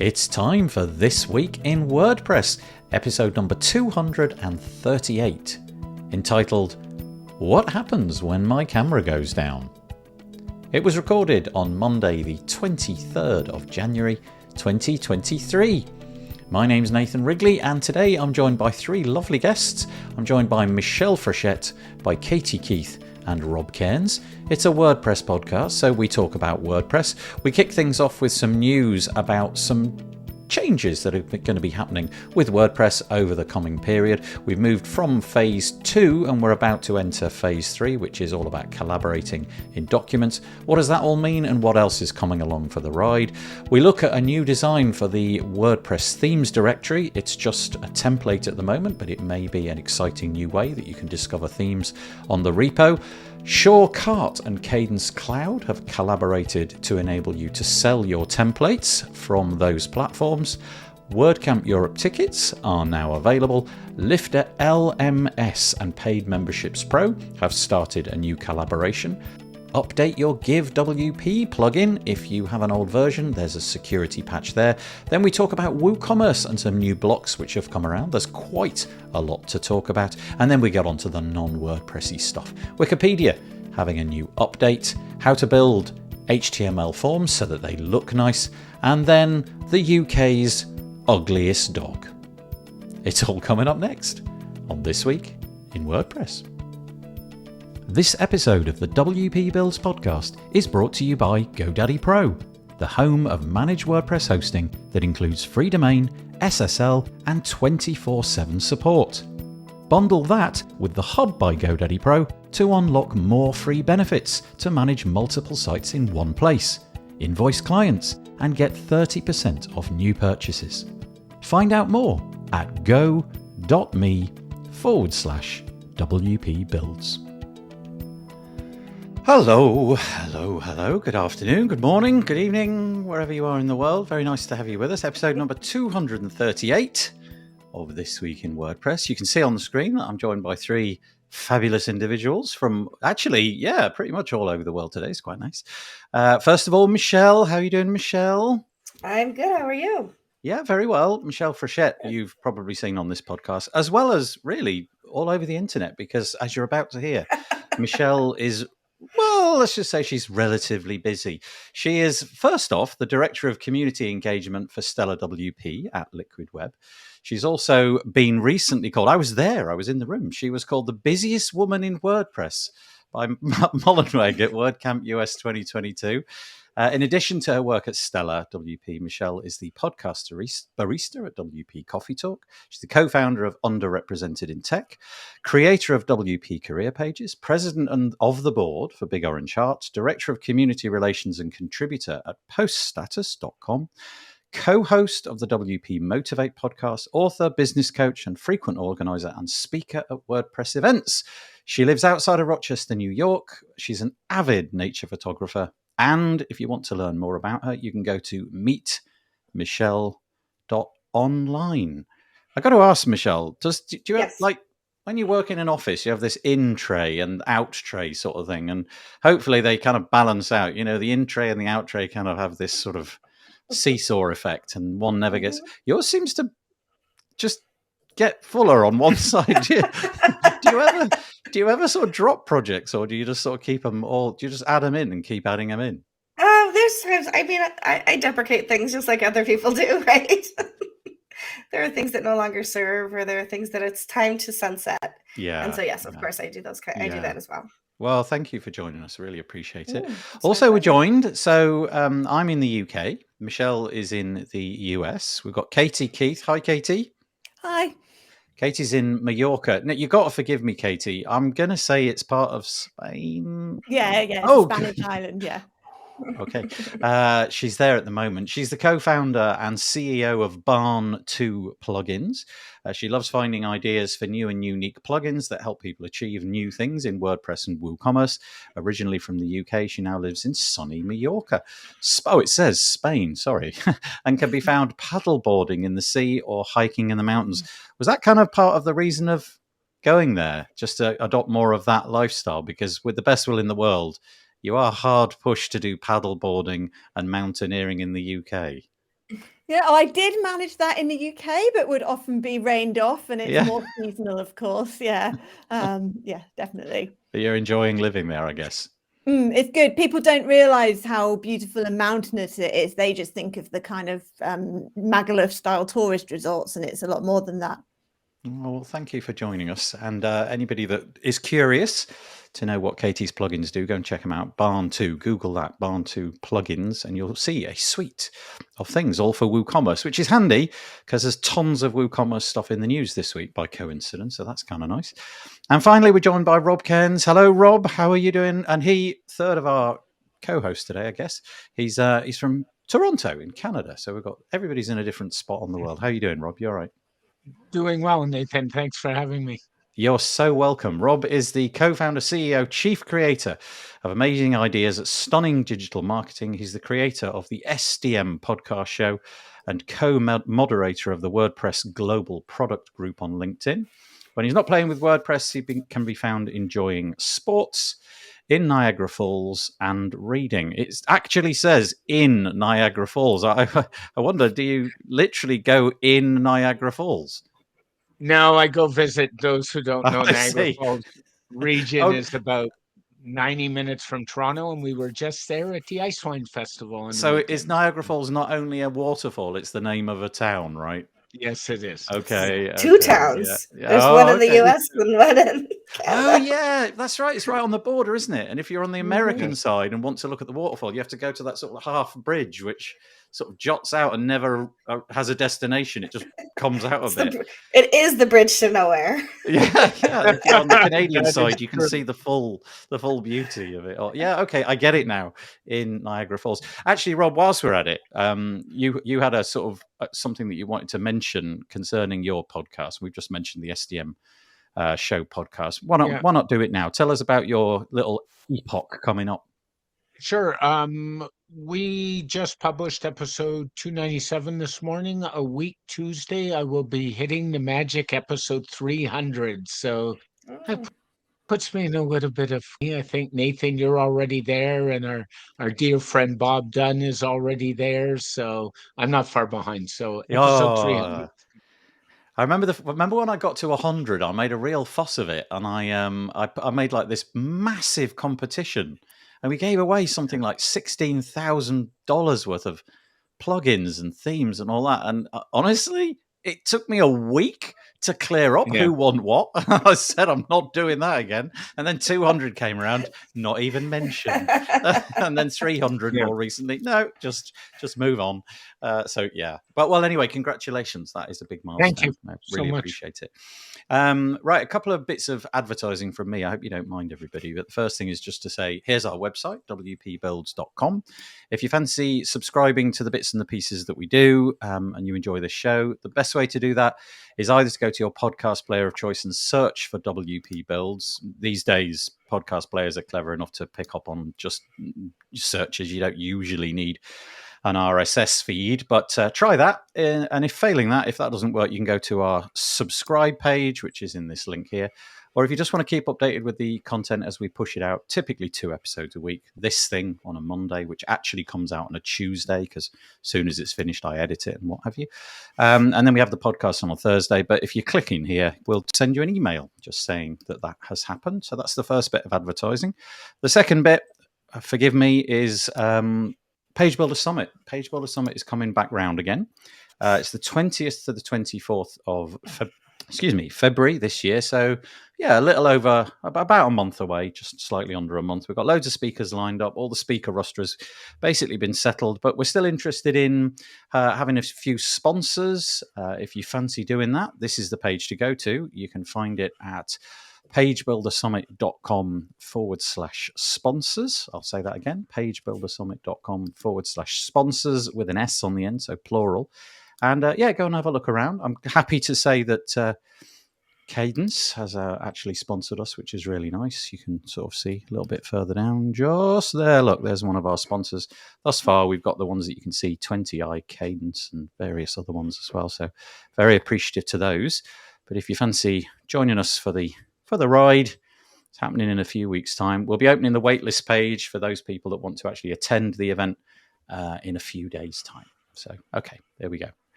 It's time for This Week in WordPress, episode number 238, entitled, What Happens When My Camera Goes Down? It was recorded on Monday the 23rd of January 2023. My name's Nathan Wrigley and today I'm joined by three lovely guests. I'm joined by Michelle Frechette, by Katie Keith and Rob Cairns. It's a WordPress podcast, so we talk about WordPress. We kick things off with some news about some changes that are going to be happening with WordPress over the coming period. We've moved from phase 2 and we're about to enter phase 3, which is all about collaborating in documents. What does that all mean and what else is coming along for the ride? We look at a new design for the WordPress themes directory. It's just a template at the moment, but it may be an exciting new way that you can discover themes on the repo. Cart and Cadence Cloud have collaborated to enable you to sell your templates from those platforms. WordCamp Europe tickets are now available. Lifter LMS and Paid Memberships Pro have started a new collaboration. Update your Give WP plugin. If you have an old version, there's a security patch there. Then we talk about WooCommerce and some new blocks which have come around. There's quite a lot to talk about. And then we get on to the non-WordPressy stuff. Wikipedia having a new update, how to build HTML forms so that they look nice, and then the UK's ugliest dog. It's all coming up next on This Week in WordPress. This episode of the WP Builds podcast is brought to you by GoDaddy Pro, the home of managed WordPress hosting that includes free domain, SSL, and 24/7 support. Bundle that with the Hub by GoDaddy Pro to unlock more free benefits to manage multiple sites in one place, invoice clients, and get 30% off new purchases. Find out more at go.me/WP Builds. Hello. Good afternoon, good morning, good evening, wherever you are in the world. Very nice to have you with us. Episode number 238 of This Week in WordPress. You can see on the screen that I'm joined by three fabulous individuals from pretty much all over the world today. It's quite nice. First of all, Michelle. How are you doing, Michelle? I'm good. How are you? Yeah, very well. Michelle Frechette, you've probably seen on this podcast, as well as really all over the internet, because as you're about to hear, Michelle is... Well, let's just say she's relatively busy. She is, first off, the Director of Community Engagement for Stellar WP at Liquid Web. She's also been recently called, I was there, I was in the room, she was called the busiest woman in WordPress by Matt Mullenweg at WordCamp US 2022. In addition to her work at Stellar WP, Michelle is the podcast barista at WP Coffee Talk. She's the co-founder of Underrepresented in Tech, creator of WP Career Pages, president of the board for Big Orange Heart, director of community relations and contributor at poststatus.com, co-host of the WP Motivate podcast, author, business coach, and frequent organizer and speaker at WordPress events. She lives outside of Rochester, New York. She's an avid nature photographer. And if you want to learn more about her, you can go to meetmichelle.online. I got to ask, Michelle, do you have, like, when you work in an office, you have this in tray and out tray sort of thing, and hopefully they kind of balance out. You know, the in tray and the out tray kind of have this sort of seesaw effect, and one never gets... Yours seems to just get fuller on one side. Do you ever sort of drop projects, or do you just sort of keep them all? Do you just add them in and keep adding them in? There's times, I deprecate things just like other people do, right? There are things that no longer serve, or there are things that it's time to sunset. Yeah. And so, yes, of course, I do those. I do that as well. Well, thank you for joining us. I really appreciate it. Also, we're joined. So I'm in the UK. Michelle is in the US. We've got Katie Keith. Hi, Katie. Hi. Katie's in Mallorca. Now, you've got to forgive me, Katie. I'm going to say it's part of Spain. Yeah. Spanish island, yeah. Okay. She's there at the moment. She's the co-founder and CEO of Barn 2 Plugins. She loves finding ideas for new and unique plugins that help people achieve new things in WordPress and WooCommerce. Originally from the UK, she now lives in sunny Mallorca. It says Spain, sorry. And can be found paddleboarding in the sea or hiking in the mountains. Was that kind of part of the reason of going there, just to adopt more of that lifestyle? Because with the best will in the world, you are hard pushed to do paddleboarding and mountaineering in the UK. Yeah, I did manage that in the UK, but would often be rained off, and it's more seasonal, of course. Yeah, yeah, definitely. But you're enjoying living there, I guess. It's good. People don't realize how beautiful and mountainous it is. They just think of the kind of Magaluf-style tourist resorts, and it's a lot more than that. Well, thank you for joining us. And anybody that is curious to know what Katie's plugins do, go and check them out. Barn2, Google that, Barn2 plugins, and you'll see a suite of things, all for WooCommerce, which is handy because there's tons of WooCommerce stuff in the news this week by coincidence. So that's kind of nice. And finally, we're joined by Rob Cairns. Hello, Rob. How are you doing? And he, third of our co-hosts today, I guess. He's from Toronto in Canada. So we've got everybody's in a different spot on the world. How are you doing, Rob? You all right? Doing well, Nathan. Thanks for having me. You're so welcome. Rob is the co-founder, CEO, chief creator of Amazing Ideas at Stunning Digital Marketing. He's the creator of the SDM podcast show and co-moderator of the WordPress Global Product Group on LinkedIn. When he's not playing with WordPress, he can be found enjoying sports in Niagara Falls and reading. It actually says in Niagara Falls. I wonder, do you literally go in Niagara Falls? No, I go visit those who don't know. Niagara Falls region is about 90 minutes from Toronto, and we were just there at the Ice Wine Festival. So is Niagara Falls not only a waterfall, it's the name of a town, right? Yes, it is. Okay. Two towns. Yeah. There's one in the US and one in Canada. Oh, yeah, that's right. It's right on the border, isn't it? And if you're on the American side and want to look at the waterfall, you have to go to that sort of half bridge, which sort of jots out and never has a destination. It just comes out of it. It is the bridge to nowhere. Yeah. On the Canadian side, you can see the full beauty of it. Yeah, okay, I get it now. In Niagara Falls, actually, Rob, whilst we're at it, you had a sort of something that you wanted to mention concerning your podcast. We've just mentioned the SDM show podcast. Why not do it now? Tell us about your little epoch coming up. Sure. We just published episode 297 this morning. A week Tuesday, I will be hitting the magic episode 300. So that puts me in a little bit of, I think, Nathan, you're already there, and our dear friend Bob Dunn is already there. So I'm not far behind. So episode 300. I remember when I got to 100, I made a real fuss of it, and I made like this massive competition, and we gave away something like $16,000 worth of plugins and themes and all that. And honestly, it took me a week to clear up who won what. I said, I'm not doing that again. And then 200 came around, not even mentioned. And then 300 more recently. No, just move on. So, yeah. But, well, anyway, congratulations. That is a big milestone. Thank you I really appreciate it. Right, a couple of bits of advertising from me. I hope you don't mind, everybody. But the first thing is just to say, here's our website, wpbuilds.com. If you fancy subscribing to the bits and the pieces that we do and you enjoy the show, the best way to do that is either to go to your podcast player of choice and search for WP Builds. These days, podcast players are clever enough to pick up on just searches. You don't usually need an RSS feed, but try that. And if failing that, if that doesn't work, you can go to our subscribe page, which is in this link here. Or if you just want to keep updated with the content as we push it out, typically 2 episodes a week. This thing on a Monday, which actually comes out on a Tuesday, because as soon as it's finished, I edit it and what have you. And then we have the podcast on a Thursday. But if you click in here, we'll send you an email just saying that has happened. So that's the first bit of advertising. The second bit, forgive me, is Page Builder Summit. Page Builder Summit is coming back round again. It's the 20th to the 24th of February this year. So, yeah, a little over, about a month away, just slightly under a month. We've got loads of speakers lined up. All the speaker roster has basically been settled, but we're still interested in having a few sponsors. If you fancy doing that, this is the page to go to. You can find it at pagebuildersummit.com/sponsors. I'll say that again, pagebuildersummit.com/sponsors with an S on the end, so plural. And go and have a look around. I'm happy to say that Cadence has actually sponsored us, which is really nice. You can sort of see a little bit further down, just there. Look, there's one of our sponsors. Thus far, we've got the ones that you can see, 20i, Cadence, and various other ones as well. So very appreciative to those. But if you fancy joining us for the ride, it's happening in a few weeks' time. We'll be opening the waitlist page for those people that want to actually attend the event in a few days' time. So, okay, there we go.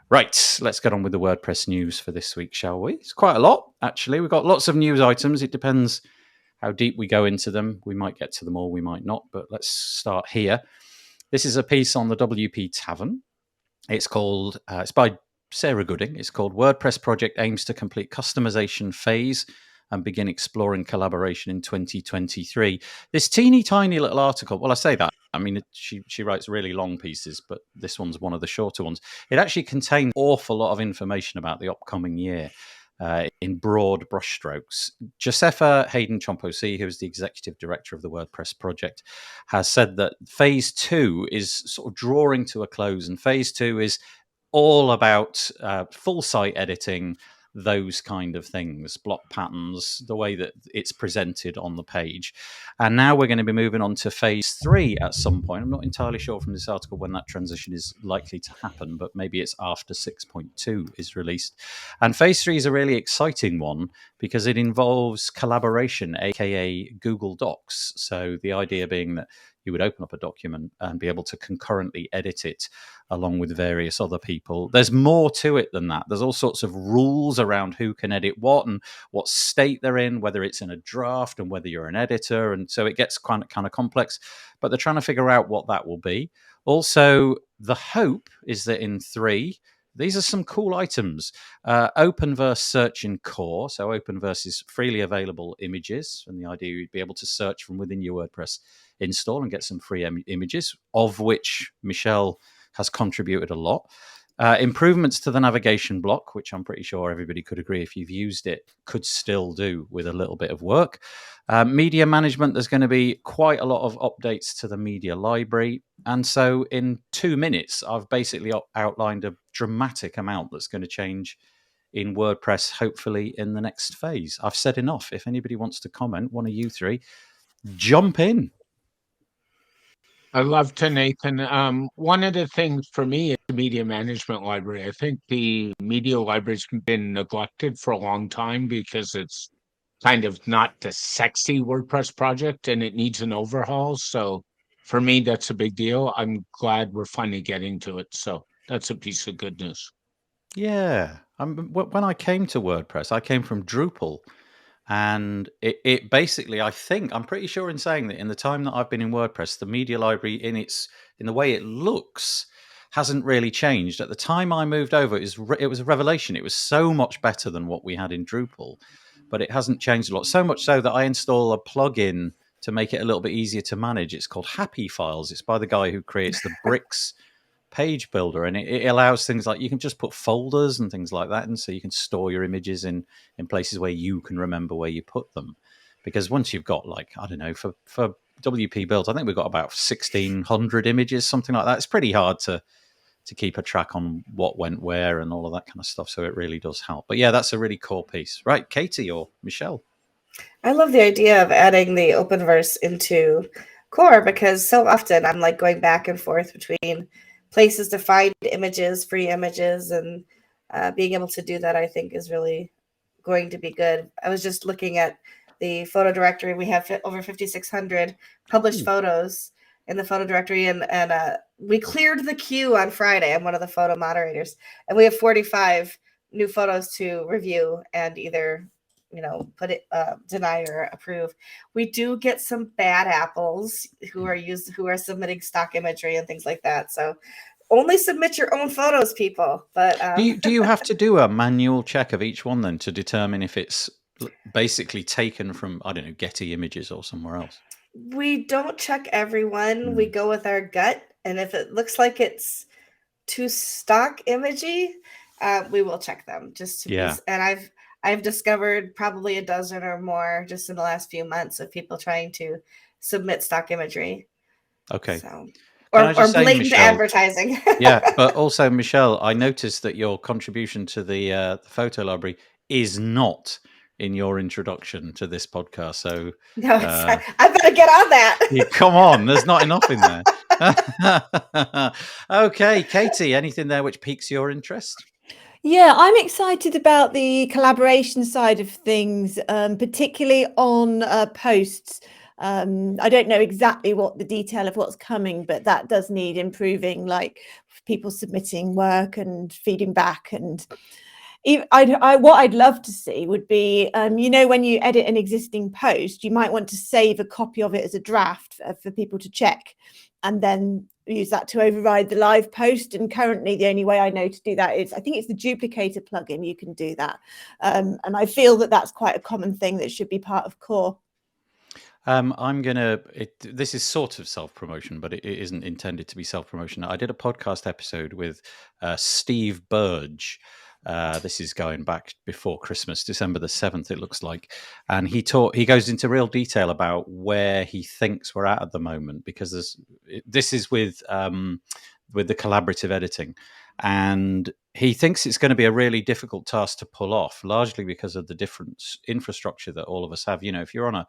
Right, let's get on with the WordPress news for this week, shall we? It's quite a lot, actually. We've got lots of news items. It depends how deep we go into them. We might get to them all, we might not, but let's start here. This is a piece on the WP Tavern. It's called, it's by Sarah Gooding. It's called WordPress Project Aims to Complete Customization Phase and Begin Exploring Collaboration in 2023. This teeny tiny little article, well, I say that, I mean, she writes really long pieces, but this one's one of the shorter ones. It actually contains an awful lot of information about the upcoming year in broad brushstrokes. Josepha Hayden-Chomphosy, who is the executive director of the WordPress project, has said that phase 2 is sort of drawing to a close, and phase 2 is all about full site editing, those kind of things, block patterns, the way that it's presented on the page. And now we're going to be moving on to phase 3 at some point. I'm not entirely sure from this article when that transition is likely to happen, but maybe it's after 6.2 is released. And phase 3 is a really exciting one because it involves collaboration, aka Google Docs. So the idea being that you would open up a document and be able to concurrently edit it along with various other people. There's more to it than that. There's all sorts of rules around who can edit what and what state they're in, whether it's in a draft and whether you're an editor. And so it gets kind of complex, but they're trying to figure out what that will be. Also, the hope is that in 3, these are some cool items. Openverse search in core. So Openverse is freely available images. And the idea you'd be able to search from within your WordPress install and get some free images, of which Michelle has contributed a lot. Improvements to the navigation block, which I'm pretty sure everybody could agree if you've used it, could still do with a little bit of work. Media management, there's going to be quite a lot of updates to the media library. And so in 2 minutes, I've basically outlined a dramatic amount that's going to change in WordPress, hopefully in the next phase. I've said enough. If anybody wants to comment, one of you 3, jump in. I love to, Nathan. One of the things for me is the media management library. I think the media library's been neglected for a long time because it's kind of not the sexy WordPress project and it needs an overhaul. So for me, that's a big deal. I'm glad we're finally getting to it. So that's a piece of good news. Yeah. When I came to WordPress, I came from Drupal. And it basically, I'm pretty sure in saying that in the time that I've been in WordPress, the media library in the way it looks hasn't really changed. At the time I moved over, it was a revelation. It was so much better than what we had in Drupal, but it hasn't changed a lot. So much so that I install a plugin to make it a little bit easier to manage. It's called Happy Files. It's by the guy who creates the Bricks page builder, and it allows things like you can just put folders and things like that, and so you can store your images in places where you can remember where you put them. Because once you've got, like, I don't know, for WP builds, I think we've got about 1,600 images, something like that. It's pretty hard to keep a track on what went where and all of that kind of stuff. So it really does help. But yeah, that's a really cool piece, right? Katie or Michelle? I love the idea of adding the Openverse into core, because so often I'm like going back and forth between places to find images, free images, and being able to do that, I think, is really going to be good. I was just looking at the photo directory. We have over 5,600 published photos in the photo directory, and we cleared the queue on Friday. I'm one of the photo moderators, and we have 45 new photos to review and either put it, deny or approve. We do get some bad apples who are submitting stock imagery and things like that. So only submit your own photos, people. But do you have to do a manual check of each one then to determine if it's basically taken from, I don't know, Getty Images or somewhere else? We don't check everyone. We go with our gut, and if it looks like it's too stock imagey, we will check them just to be. And I've discovered probably a dozen or more just in the last few months of people trying to submit stock imagery. Okay. So, or blatant Michelle, advertising. Yeah, but also, Michelle, I noticed that your contribution to the photo library is not in your introduction to this podcast. So no, I better get on that. Come on, there's not enough in there. Okay, Katie, anything there which piques your interest? Yeah, I'm excited about the collaboration side of things, particularly on posts. I don't know exactly what the detail of what's coming, but that does need improving, like people submitting work and feeding back. And what I'd love to see would be, when you edit an existing post, you might want to save a copy of it as a draft for people to check, and then use that to override the live post. And currently the only way I know to do that is, I think it's the duplicator plugin, you can do that. And I feel that that's quite a common thing that should be part of core. This is sort of self-promotion, but it isn't intended to be self-promotion. I did a podcast episode with Steve Burge. This is going back before Christmas, December the 7th, it looks like. And he goes into real detail about where he thinks we're at the moment, because this is with the collaborative editing. And he thinks it's going to be a really difficult task to pull off, largely because of the different infrastructure that all of us have. If you're on a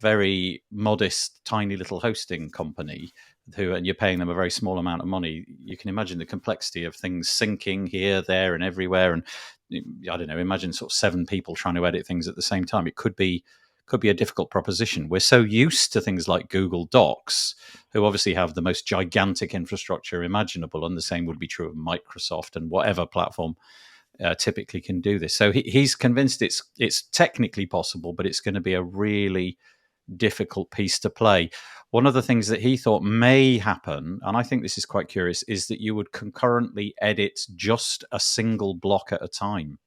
very modest, tiny little hosting company and you're paying them a very small amount of money, you can imagine the complexity of things syncing here, there, and everywhere. And I don't know, imagine sort of 7 people trying to edit things at the same time. It could be a difficult proposition. We're so used to things like Google Docs, who obviously have the most gigantic infrastructure imaginable, and the same would be true of Microsoft and whatever platform typically can do this. So he's convinced it's technically possible, but it's going to be a really difficult piece to play. One of the things that he thought may happen, and I think this is quite curious, is that you would concurrently edit just a single block at a time.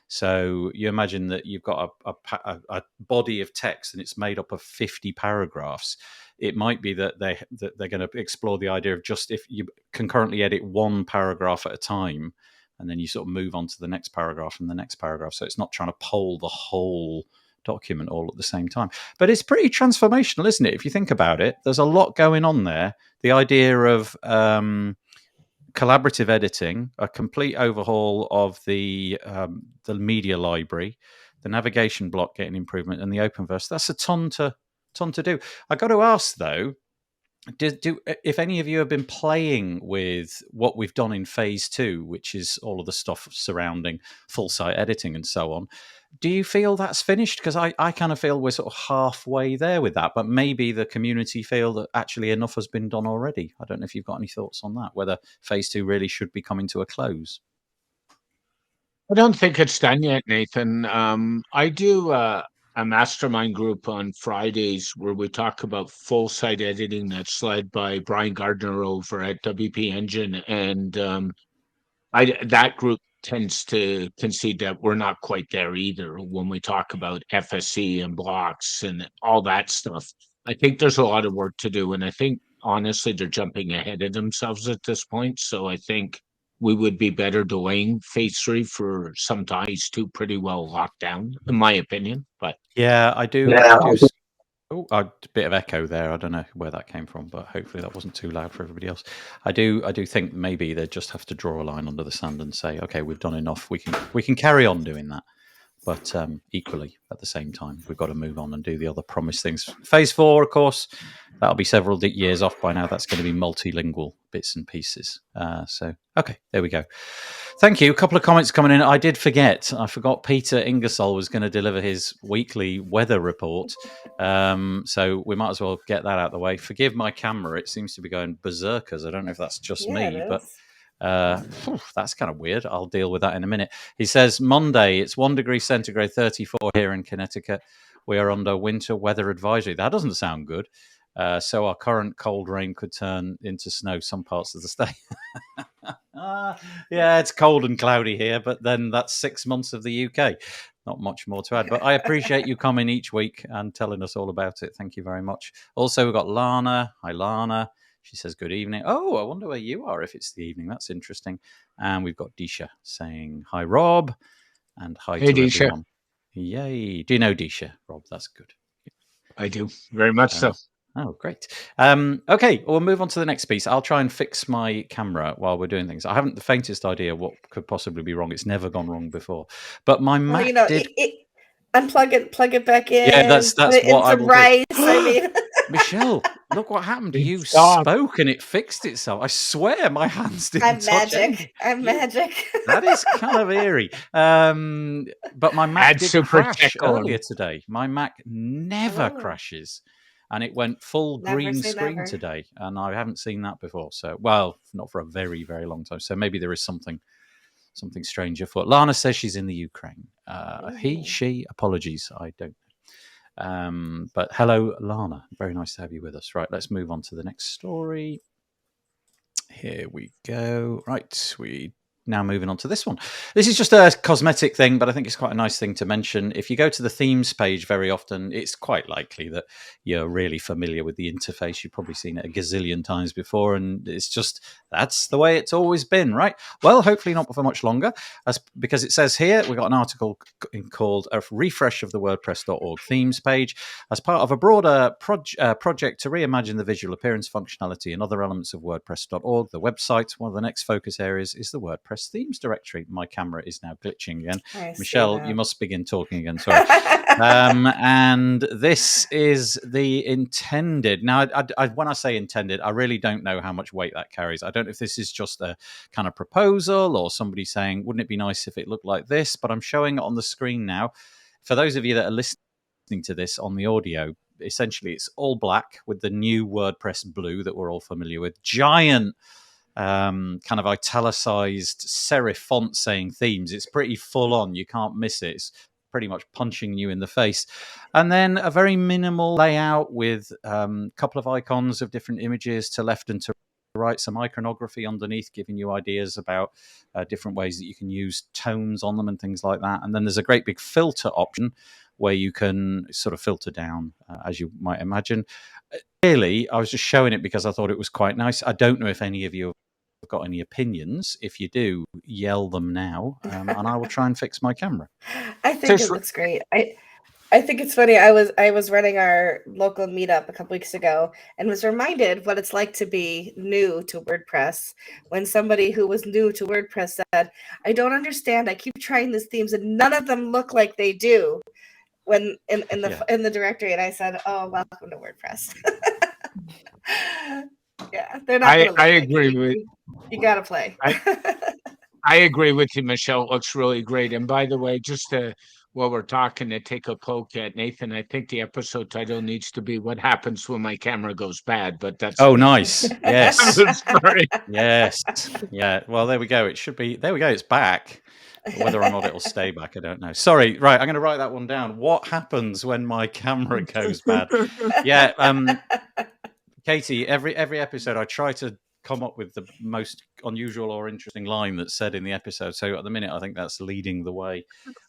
So you imagine that you've got a body of text and it's made up of 50 paragraphs. It might be that they're going to explore the idea of just if you concurrently edit one paragraph at a time, and then you sort of move on to the next paragraph and the next paragraph. So it's not trying to poll the whole document all at the same time. But it's pretty transformational, isn't it? If you think about it, there's a lot going on there. The idea of collaborative editing, a complete overhaul of the media library, the navigation block getting improvement, and the openverse. That's a ton to do. I got to ask though, if any of you have been playing with what we've done in phase 2, which is all of the stuff surrounding full site editing and so on, do you feel that's finished? Because I kind of feel we're sort of halfway there with that, but maybe the community feel that actually enough has been done already. I don't know if you've got any thoughts on that, whether phase 2 really should be coming to a close. I don't think it's done yet, Nathan. I do a mastermind group on Fridays where we talk about full site editing that's led by Brian Gardner over at WP Engine. And that group tends to concede that we're not quite there either when we talk about FSC and blocks and all that stuff. I think there's a lot of work to do. And I think, honestly, they're jumping ahead of themselves at this point. So I think we would be better delaying phase 3 for some time. Phase 2 pretty well locked down, in my opinion. But yeah, I do. Oh, a bit of echo there. I don't know where that came from, but hopefully that wasn't too loud for everybody else. I do think maybe they just have to draw a line under the sand and say, okay, we've done enough. We can carry on doing that. But equally, at the same time, we've got to move on and do the other promised things. Phase 4, of course, that'll be several years off by now. That's going to be multilingual bits and pieces. Okay, there we go. Thank you. A couple of comments coming in. I forgot Peter Ingersoll was going to deliver his weekly weather report. So we might as well get that out of the way. Forgive my camera. It seems to be going berserkers. I don't know if that's just me, but that's kind of weird. I'll deal with that in a minute. He says Monday, it's 1 degree centigrade, 34 here in Connecticut. We are under winter weather advisory. That doesn't sound good. So our current cold rain could turn into snow some parts of the state. Yeah, it's cold and cloudy here, but then that's 6 months of the UK. Not much more to add, but I appreciate you coming each week and telling us all about it. Thank you very much. Also, we've got Lana. Hi, Lana. She says, good evening. Oh, I wonder where you are if it's the evening. That's interesting. And we've got Disha saying, hi, Rob. And hi to Disha. Everyone. Yay. Do you know Disha, Rob? That's good. I do. Very much so. Oh, great. Okay, we'll move on to the next piece. I'll try and fix my camera while we're doing things. I haven't the faintest idea what could possibly be wrong. It's never gone wrong before. But my Mac did... Unplug it, plug it back in. Yeah, that's what I will rice. I mean, Michelle, look what happened. You spoke and it fixed itself. I swear my hands didn't touch anything. I'm magic. That is kind of eerie. But my Mac did crash earlier today. My Mac never crashes. and it went full Never green say screen never. today, and I haven't seen that before. So, well, not for a very, very long time. So maybe there is something strange afoot. Lana says she's in the Ukraine. He, she, apologies, I don't know. But hello, Lana. Very nice to have you with us. Right, let's move on to the next story. Here we go. Right, we now moving on to this one. This is just a cosmetic thing, but I think it's quite a nice thing to mention. If you go to the themes page very often, it's quite likely that you're really familiar with the interface. You've probably seen it a gazillion times before, and it's just, that's the way it's always been, right? Well, hopefully not for much longer, because it says here, we've got an article called A Refresh of the WordPress.org themes page as part of a broader project to reimagine the visual appearance, functionality, and other elements of WordPress.org, the website. One of the next focus areas is the WordPress themes directory. My camera is now glitching again. Michelle, you must begin talking again. Sorry. And this is the intended. Now, when I say intended, I really don't know how much weight that carries. I don't know if this is just a kind of proposal or somebody saying, wouldn't it be nice if it looked like this? But I'm showing it on the screen now. For those of you that are listening to this on the audio, essentially it's all black with the new WordPress blue that we're all familiar with. Giant kind of italicized serif font saying themes. It's pretty full on. You can't miss it. It's pretty much punching you in the face. And then a very minimal layout with a couple of icons of different images to left and to right, some iconography underneath giving you ideas about different ways that you can use tones on them and things like that. And then there's a great big filter option where you can sort of filter down, as you might imagine. Clearly, I was just showing it because I thought it was quite nice. I don't know if any of you have got any opinions. If you do, yell them now, and I will try and fix my camera. I think it looks great. I think it's funny. I was running our local meetup a couple weeks ago and was reminded what it's like to be new to WordPress when somebody who was new to WordPress said, I don't understand. I keep trying these themes and none of them look like they do when in the directory. And I said, oh, welcome to WordPress. Yeah, they're not going to look I like agree it. with You got to play. I agree with you, Michelle. It looks really great. And by the way, just while we're talking, to take a poke at Nathan, I think the episode title needs to be "What Happens When My Camera Goes Bad." But that's nice. Yes. Sorry. Yes. Yeah. Well, there we go. It should be. There we go. It's back. Whether or not it'll stay back, I don't know. Sorry. Right. I'm going to write that one down. What happens when my camera goes bad? Yeah. Katie, every episode I try to come up with the most unusual or interesting line that's said in the episode. So at the minute, I think that's leading the way.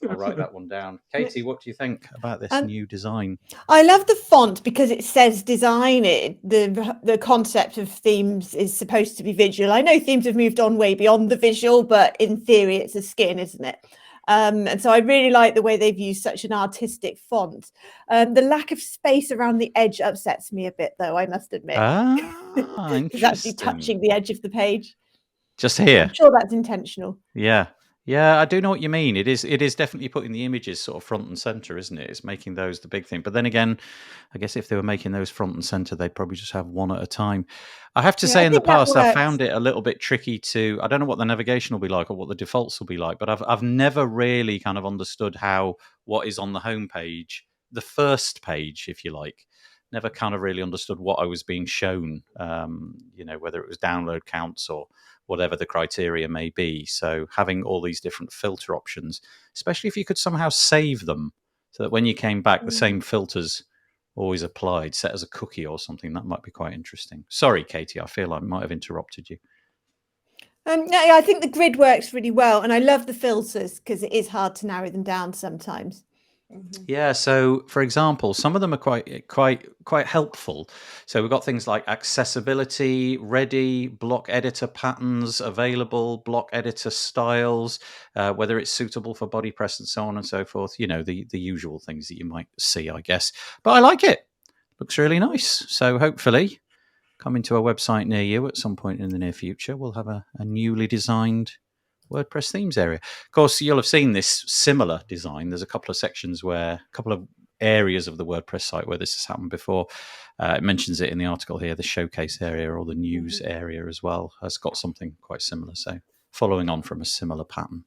I'll write that one down. Katie, what do you think about this new design? I love the font because it says design. The concept of themes is supposed to be visual. I know themes have moved on way beyond the visual, but in theory, it's a skin, isn't it? And so I really like the way they've used such an artistic font. The lack of space around the edge upsets me a bit, though, I must admit. It's actually touching the edge of the page. Just here. I'm sure that's intentional. Yeah. Yeah, I do know what you mean. It is definitely putting the images sort of front and center, isn't it? It's making those the big thing. But then again, I guess if they were making those front and center, they'd probably just have one at a time. I have to say in the past, I found it a little bit tricky to, I don't know what the navigation will be like or what the defaults will be like, but I've never really kind of understood how what is on the home page, the first page, if you like, never kind of really understood what I was being shown, whether it was download counts or whatever the criteria may be. So having all these different filter options, especially if you could somehow save them so that when you came back, the same filters always applied, set as a cookie or something, that might be quite interesting. Sorry, Katie, I feel I might have interrupted you. I think the grid works really well. And I love the filters because it is hard to narrow them down sometimes. Yeah, so for example, some of them are quite helpful. So we've got things like accessibility, ready, block editor patterns available, block editor styles, whether it's suitable for body press and so on and so forth. You know, the usual things that you might see, I guess. But I like it. Looks really nice. So hopefully, coming to a website near you at some point in the near future, we'll have a newly designed WordPress themes area. Of course, you'll have seen this similar design. There's a couple of areas of the WordPress site where this has happened before. It mentions it in the article here. The showcase area or the news area as well has got something quite similar. So following on from a similar pattern.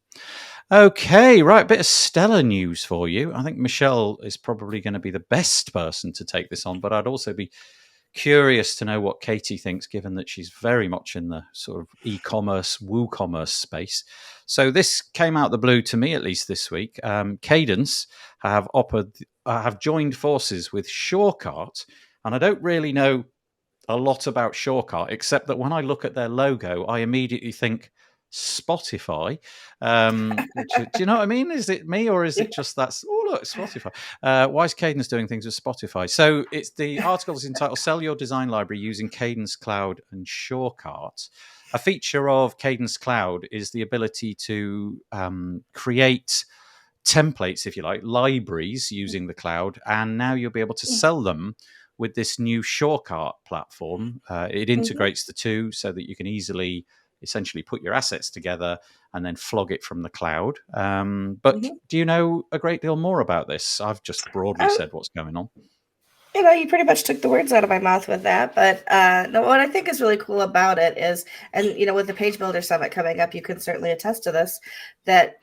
Okay, right, a bit of stellar news for you. I think Michelle is probably going to be the best person to take this on, but I'd also be curious to know what Katie thinks, given that she's very much in the sort of e-commerce, WooCommerce space. So this came out the blue to me, at least this week. Cadence have joined forces with Shortcut, and I don't really know a lot about Shortcut, except that when I look at their logo, I immediately think Spotify. Do you know what I mean? Is it me, or is it just that's, oh, look, Spotify. Why is Cadence doing things with Spotify? So it's the article is entitled Sell Your Design Library Using Cadence Cloud and Shortcut. A feature of Cadence Cloud is the ability to create templates, if you like, libraries using the cloud, and now you'll be able to sell them with this new Shortcut platform. It integrates the two so that you can easily essentially put your assets together and then flog it from the cloud. But do you know a great deal more about this? I've just broadly said what's going on. You pretty much took the words out of my mouth with that. But no, what I think is really cool about it is, and with the Page Builder Summit coming up, you can certainly attest to this, that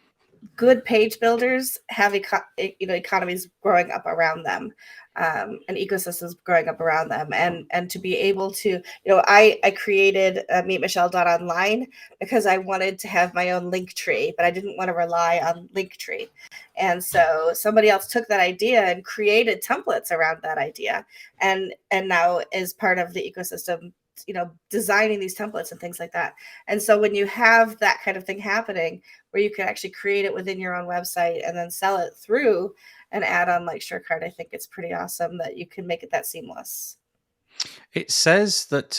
good page builders have economies growing up around them, and ecosystems growing up around them, and to be able to, I created meetmichelle.online because I wanted to have my own link tree, but I didn't want to rely on Linktree. And so somebody else took that idea and created templates around that idea, and now is part of the ecosystem, designing these templates and things like that. And so when you have that kind of thing happening, where you can actually create it within your own website and then sell it through an add-on like Shortcut, I think it's pretty awesome that you can make it that seamless. It says that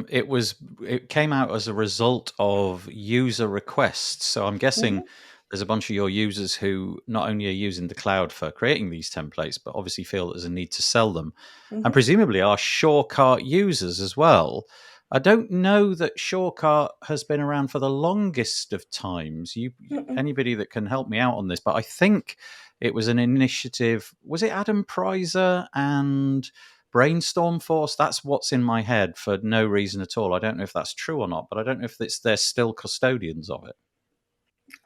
it came out as a result of user requests. So I'm guessing there's a bunch of your users who not only are using the cloud for creating these templates, but obviously feel that there's a need to sell them, and presumably are Shortcut users as well. I don't know that Shortcut has been around for the longest of times. Anybody that can help me out on this, but I think it was an initiative. Was it Adam Preiser and Brainstorm Force? That's what's in my head for no reason at all. I don't know if that's true or not, but I don't know if they're still custodians of it.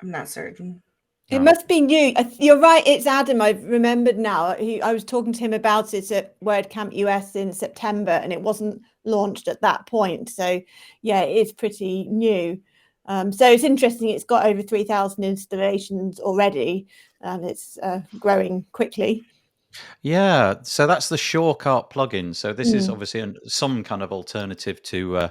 I'm not certain. It must be new. You're right. It's Adam. I've remembered now. I was talking to him about it at WordCamp US in September, and it wasn't launched at that point. So, yeah, it is pretty new. So it's interesting. It's got over 3,000 installations already, and it's growing quickly. Yeah, so that's the Shortcut plugin. So this is obviously some kind of alternative to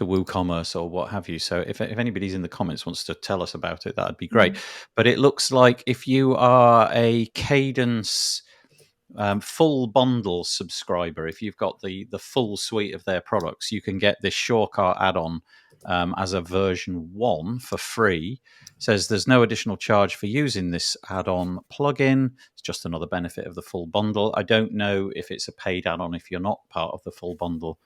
WooCommerce or what have you. So if anybody's in the comments wants to tell us about it, that'd be great. But it looks like if you are a Cadence full bundle subscriber, if you've got the full suite of their products, you can get this Shortcut add-on as a version 1 for free. It says there's no additional charge for using this add-on plugin. It's just another benefit of the full bundle. I don't know if it's a paid add-on if you're not part of the full bundle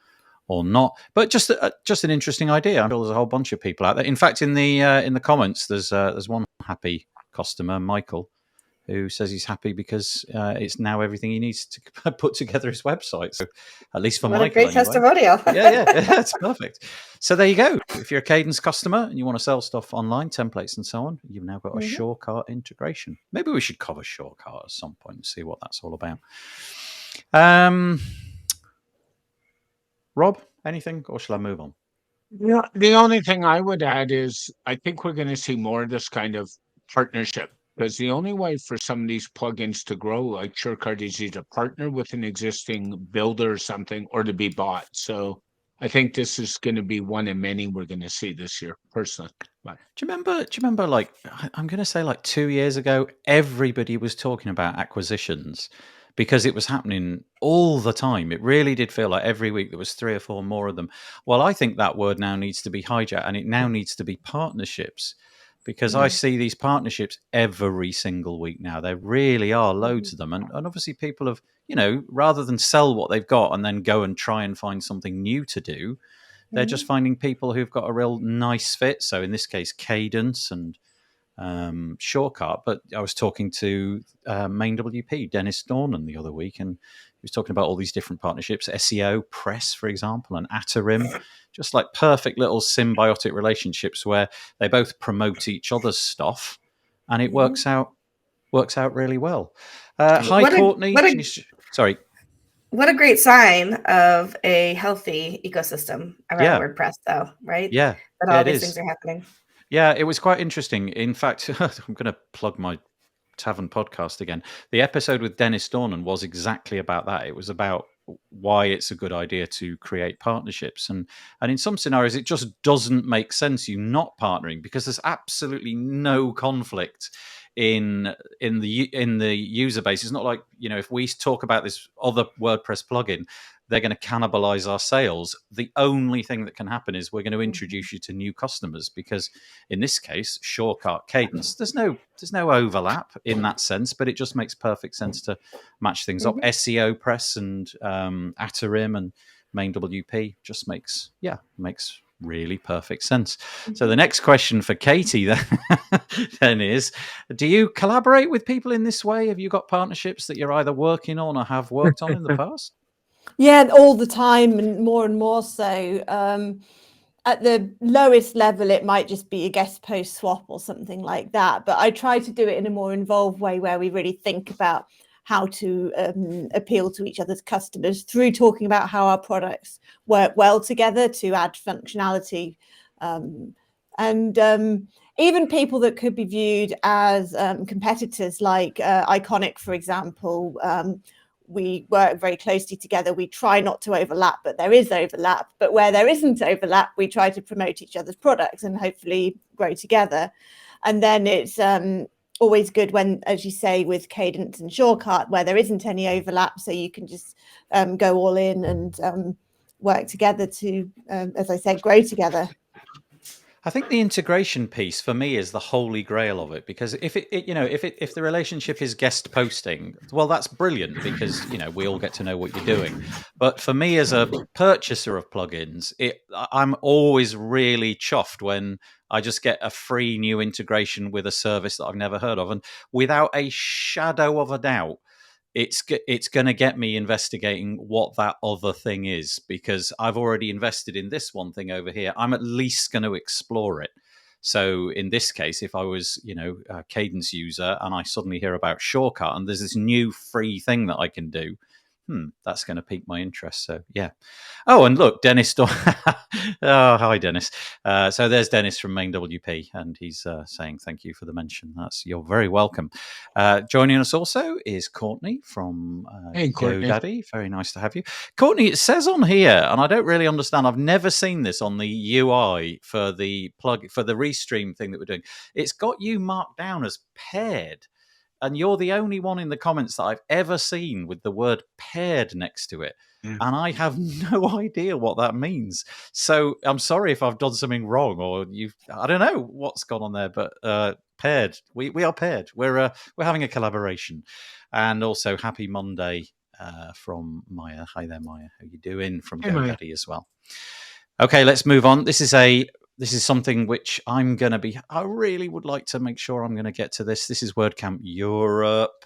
or not, but just an interesting idea. I'm sure there's a whole bunch of people out there. In fact, in the comments, there's one happy customer, Michael, who says he's happy because it's now everything he needs to put together his website. So at least for what Michael, a great testimonial. yeah, that's perfect. So there you go. If you're a Cadence customer and you want to sell stuff online, templates and so on, you've now got a Shortcut integration. Maybe we should cover Shortcut at some point and see what that's all about. Rob, anything, or shall I move on? Yeah, the only thing I would add is I think we're going to see more of this kind of partnership, because the only way for some of these plugins to grow like Shortcut is either partner with an existing builder or something, or to be bought. So I think this is going to be one of many we're going to see this year, personally. But Do you remember, like, I'm going to say like 2 years ago, everybody was talking about acquisitions because it was happening all the time. It really did feel like every week there was 3 or 4 more of them. Well, I think that word now needs to be hijacked, and it now needs to be partnerships, because I see these partnerships every single week now. There really are loads of them. And obviously people have, rather than sell what they've got and then go and try and find something new to do, they're just finding people who've got a real nice fit. So in this case, Cadence and Shortcut, but I was talking to main WP, Dennis Dornan, the other week, and he was talking about all these different partnerships, SEO, Press, for example, and Atarim, just like perfect little symbiotic relationships where they both promote each other's stuff, and it works out really well. Hi, Courtney. Sorry. What a great sign of a healthy ecosystem around WordPress, though, right? Yeah. That all these things are happening. Yeah, it was quite interesting. In fact, I'm going to plug my Tavern podcast again. The episode with Dennis Dornan was exactly about that. It was about why it's a good idea to create partnerships, and in some scenarios it just doesn't make sense you not partnering, because there's absolutely no conflict in the user base. It's not like, if we talk about this other WordPress plugin, they're going to cannibalize our sales. The only thing that can happen is we're going to introduce you to new customers, because in this case, Shortcut, Cadence, there's no overlap in that sense, but it just makes perfect sense to match things up. SEO, Press, and Atarim and main WP just makes really perfect sense. So the next question for Katie then is, do you collaborate with people in this way? Have you got partnerships that you're either working on or have worked on in the past? Yeah, all the time, and more so. At the lowest level, it might just be a guest post swap or something like that. But I try to do it in a more involved way, where we really think about how to appeal to each other's customers through talking about how our products work well together to add functionality. Even people that could be viewed as competitors, like Iconic, for example. We work very closely together. We try not to overlap, but there is overlap. But where there isn't overlap, we try to promote each other's products and hopefully grow together. And then it's always good when, as you say, with Cadence and Shortcut, where there isn't any overlap, so you can just go all in and work together to, as I said, grow together. I think the integration piece for me is the holy grail of it, because if the relationship is guest posting, well, that's brilliant, because we all get to know what you're doing. But for me as a purchaser of plugins, I'm always really chuffed when I just get a free new integration with a service that I've never heard of, and without a shadow of a doubt, it's going to get me investigating what that other thing is, because I've already invested in this one thing over here. I'm at least going to explore it. So in this case, if I was, a Cadence user and I suddenly hear about Shortcut and there's this new free thing that I can do, that's going to pique my interest. So yeah. Oh, and look, Dennis. Oh, hi, Dennis. So there's Dennis from main WP, and he's saying thank you for the mention. You're very welcome. Joining us also is Courtney from GoDaddy. Very nice to have you, Courtney. It says on here, and I don't really understand. I've never seen this on the UI for the Restream thing that we're doing. It's got you marked down as paired. And you're the only one in the comments that I've ever seen with the word paired next to it. And I have no idea what that means. So I'm sorry if I've done something wrong, or I don't know what's gone on there, but paired. We are paired. We're having a collaboration. And also happy Monday from Maya. Hi there, Maya. How you doing? From GoDaddy as well. Okay, let's move on. This is something which I really would like to make sure I'm going to get to this. This is WordCamp Europe.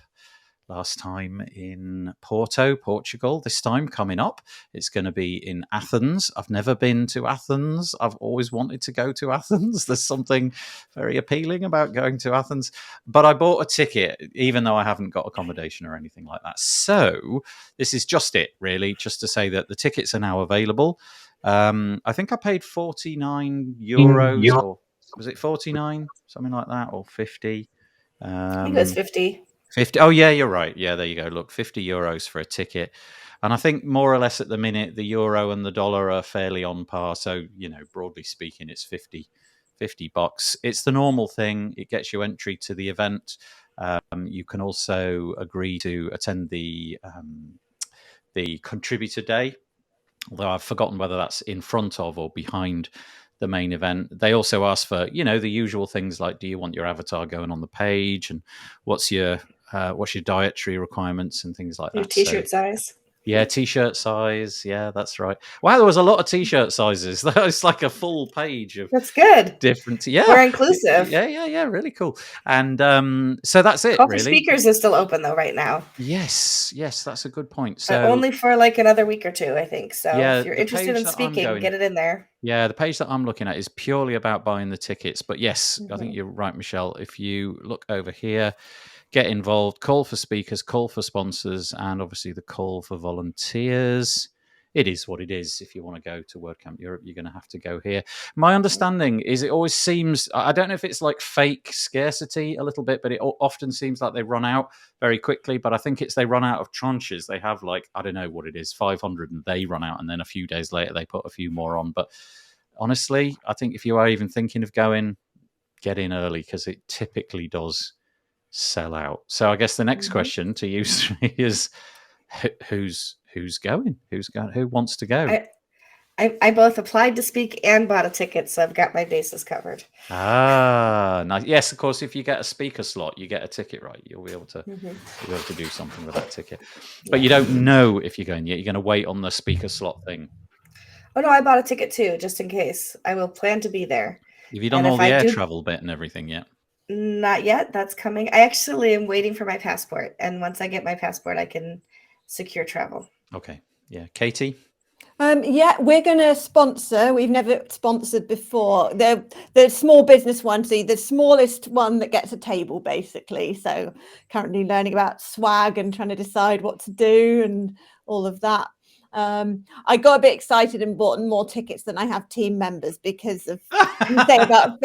Last time in Porto, Portugal. This time coming up, it's going to be in Athens. I've never been to Athens. I've always wanted to go to Athens. There's something very appealing about going to Athens. But I bought a ticket, even though I haven't got accommodation or anything like that. So this is just it, really, just to say that the tickets are now available. I think I paid 49 euros, or was it 49? Something like that, or 50. I think it was 50. 50. Oh, yeah, you're right. Yeah, there you go. Look, 50 euros for a ticket. And I think more or less at the minute, the euro and the dollar are fairly on par. So, broadly speaking, it's $50. It's the normal thing. It gets you entry to the event. You can also agree to attend the contributor day, although I've forgotten whether that's in front of or behind the main event. They also ask for, the usual things like, do you want your avatar going on the page, and what's your dietary requirements and things like that. Your t-shirt size. Yeah, t-shirt size. Yeah, that's right. Wow, there was a lot of t-shirt sizes. That was like a full page of That's good. different. Yeah, We're inclusive. yeah. Really cool. And so that's it, Call for really. Speakers is still open though right now. Yes, that's a good point. But So only for like another week or two, I think. So yeah, if you're the interested page in that I'm speaking, going. get it in there. Yeah, the page that I'm looking at is purely about buying the tickets. But yes, I think Mhm. you're right, Michelle. If you look over here, get involved, call for speakers, call for sponsors, and obviously the call for volunteers. It is what it is. If you want to go to WordCamp Europe, you're going to have to go here. My understanding is it always seems, I don't know if it's like fake scarcity a little bit, but it often seems like they run out very quickly. But I think it's they run out of tranches. They have like, I don't know what it is, 500, and they run out. And then a few days later, they put a few more on. But honestly, I think if you are even thinking of going, get in early because it typically does sell out. So I guess the next question to you is who's going? Who wants to go? I both applied to speak and bought a ticket, so I've got my bases covered. Ah, nice. Yes, of course. If you get a speaker slot, you get a ticket, right? You'll be able to do something with that ticket. But you don't know if you're going yet. You're going to wait on the speaker slot thing. Oh no, I bought a ticket too, just in case. I will plan to be there. Have you done all the air travel bit and everything yet? Not yet. That's coming. I actually am waiting for my passport, and once I get my passport, I can secure travel. Okay. Yeah, Katie. Yeah, we're going to sponsor. We've never sponsored before. The small business one, see the smallest one that gets a table, basically. So currently learning about swag and trying to decide what to do and all of that. I got a bit excited and bought more tickets than I have team members because of you say about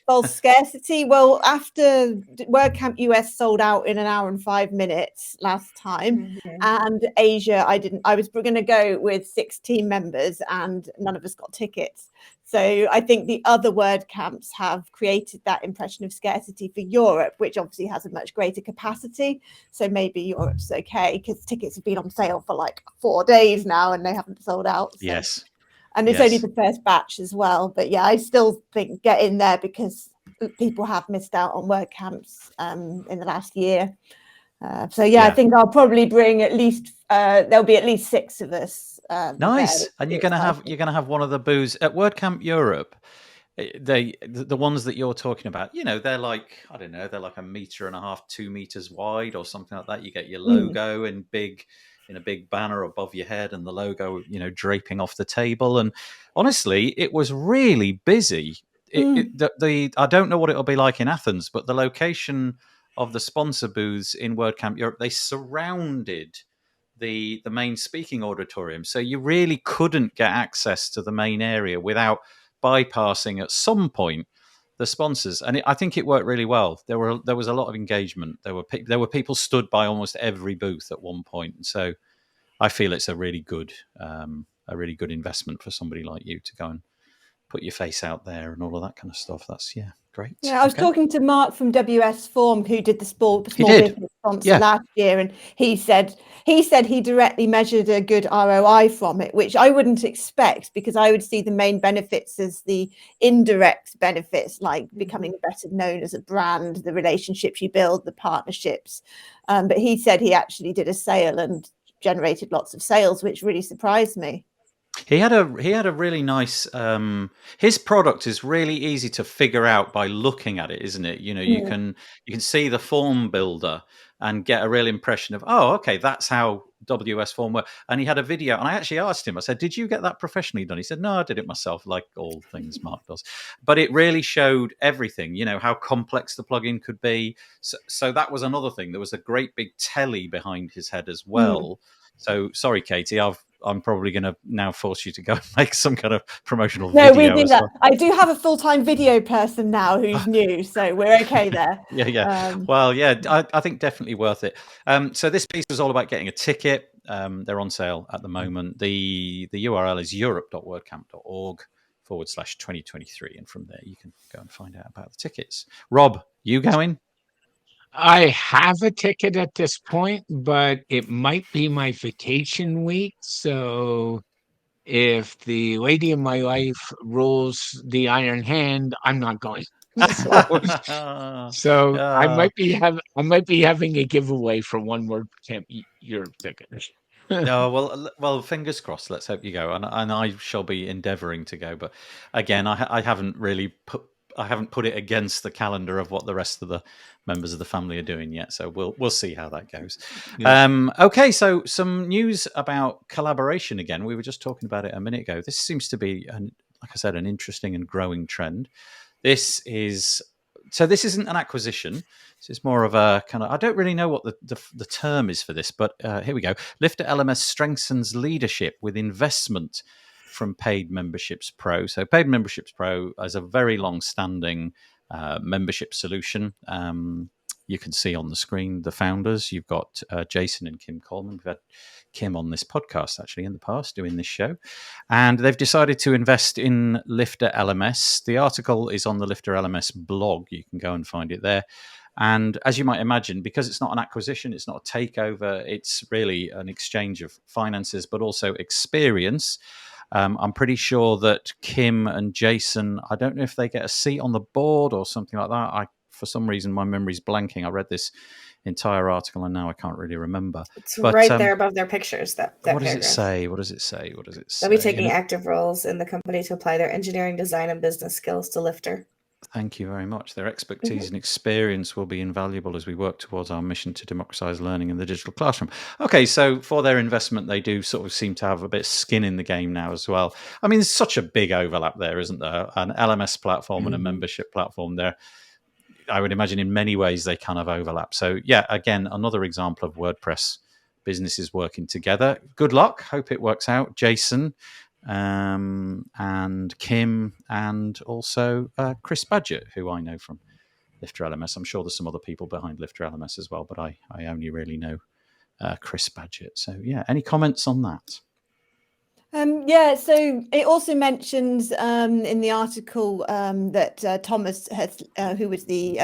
false scarcity. Well, after WordCamp US sold out in an hour and 5 minutes last time, and Asia, I was going to go with 6 team members, and none of us got tickets. So I think the other WordCamps have created that impression of scarcity for Europe, which obviously has a much greater capacity. So maybe Europe's okay because tickets have been on sale for like 4 days now and they haven't sold out. So. Yes. And it's only the first batch as well. But yeah, I still think get in there because people have missed out on WordCamps in the last year. So I think I'll probably bring at least there'll be at least 6 of us. Nice. And you're gonna have one of the booths at WordCamp Europe. The ones that you're talking about, they're like, I don't know, they're like 1.5 meters, 2 meters wide or something like that. You get your logo in a big banner above your head and the logo, draping off the table. And honestly, it was really busy. I don't know what it'll be like in Athens, but the location of the sponsor booths in WordCamp Europe, they surrounded the main speaking auditorium. So you really couldn't get access to the main area without bypassing at some point the sponsors, and I think it worked really well. There was a lot of engagement. There were people stood by almost every booth at one point, and so I feel it's a really good investment for somebody like you to go and put your face out there and all of that kind of stuff. That's great. Yeah, I was talking to Mark from WS Form, who did the small business sponsor last year, and he said he directly measured a good ROI from it, which I wouldn't expect because I would see the main benefits as the indirect benefits, like becoming better known as a brand, the relationships you build, the partnerships. But he said he actually did a sale and generated lots of sales, which really surprised me. He had a really nice. His product is really easy to figure out by looking at it, isn't it? You can see the form builder and get a real impression of, oh, okay, that's how WS Form works. And he had a video, and I actually asked him. I said, "Did you get that professionally done?" He said, "No, I did it myself, like all things Mark does." But it really showed everything. How complex the plugin could be. So that was another thing. There was a great big telly behind his head as well. So sorry, Katie, I'm probably going to now force you to go and make some kind of promotional video. No, we do that. I do have a full-time video person now who's new, so we're okay there. I think definitely worth it. So this piece was all about getting a ticket. They're on sale at the moment. The URL is europe.wordcamp.org/2023, and from there you can go and find out about the tickets. Rob, you going? I have a ticket at this point, but it might be my vacation week. So if the lady in my life rules the iron hand, I'm not going. So I might be having a giveaway for one WordCamp Europe ticket. Oh, well, fingers crossed. Let's hope you go, and I shall be endeavouring to go. But again, I haven't really put it against the calendar of what the rest of the members of the family are doing yet. So we'll see how that goes. Yeah. Okay, so some news about collaboration again. We were just talking about it a minute ago. This seems to be, like I said, an interesting and growing trend. This isn't an acquisition. This is more of a kind of, I don't really know what the term is for this, but here we go. Lifter LMS strengthens leadership with investment from Paid Memberships Pro. So Paid Memberships Pro is a very long-standing membership solution. You can see on the screen the founders. You've got Jason and Kim Coleman. We've had Kim on this podcast actually in the past doing this show. And they've decided to invest in Lifter LMS. The article is on the Lifter LMS blog. You can go and find it there. And as you might imagine, because it's not an acquisition, it's not a takeover, it's really an exchange of finances, but also experience. I'm pretty sure that Kim and Jason, I don't know if they get a seat on the board or something like that. For some reason, my memory's blanking. I read this entire article and now I can't really remember. It's right there above their pictures. That what does paragraph. it say? What does it say? What does it say? They'll be taking active roles in the company to apply their engineering, design, and business skills to Lifter. Thank you very much. Their expertise and experience will be invaluable as we work towards our mission to democratize learning in the digital classroom. Okay, so for their investment, they do sort of seem to have a bit of skin in the game now as well. I mean, there's such a big overlap there, isn't there? An LMS platform and a membership platform there. I would imagine in many ways they kind of overlap. So yeah, again, another example of WordPress businesses working together. Good luck. Hope it works out. Jason, and Kim, and also Chris Badgett, who I know from Lifter LMS. I'm sure there's some other people behind Lifter LMS as well, but I only really know Chris Badgett. So yeah, any comments on that? So it also mentions in the article that Thomas has, who was the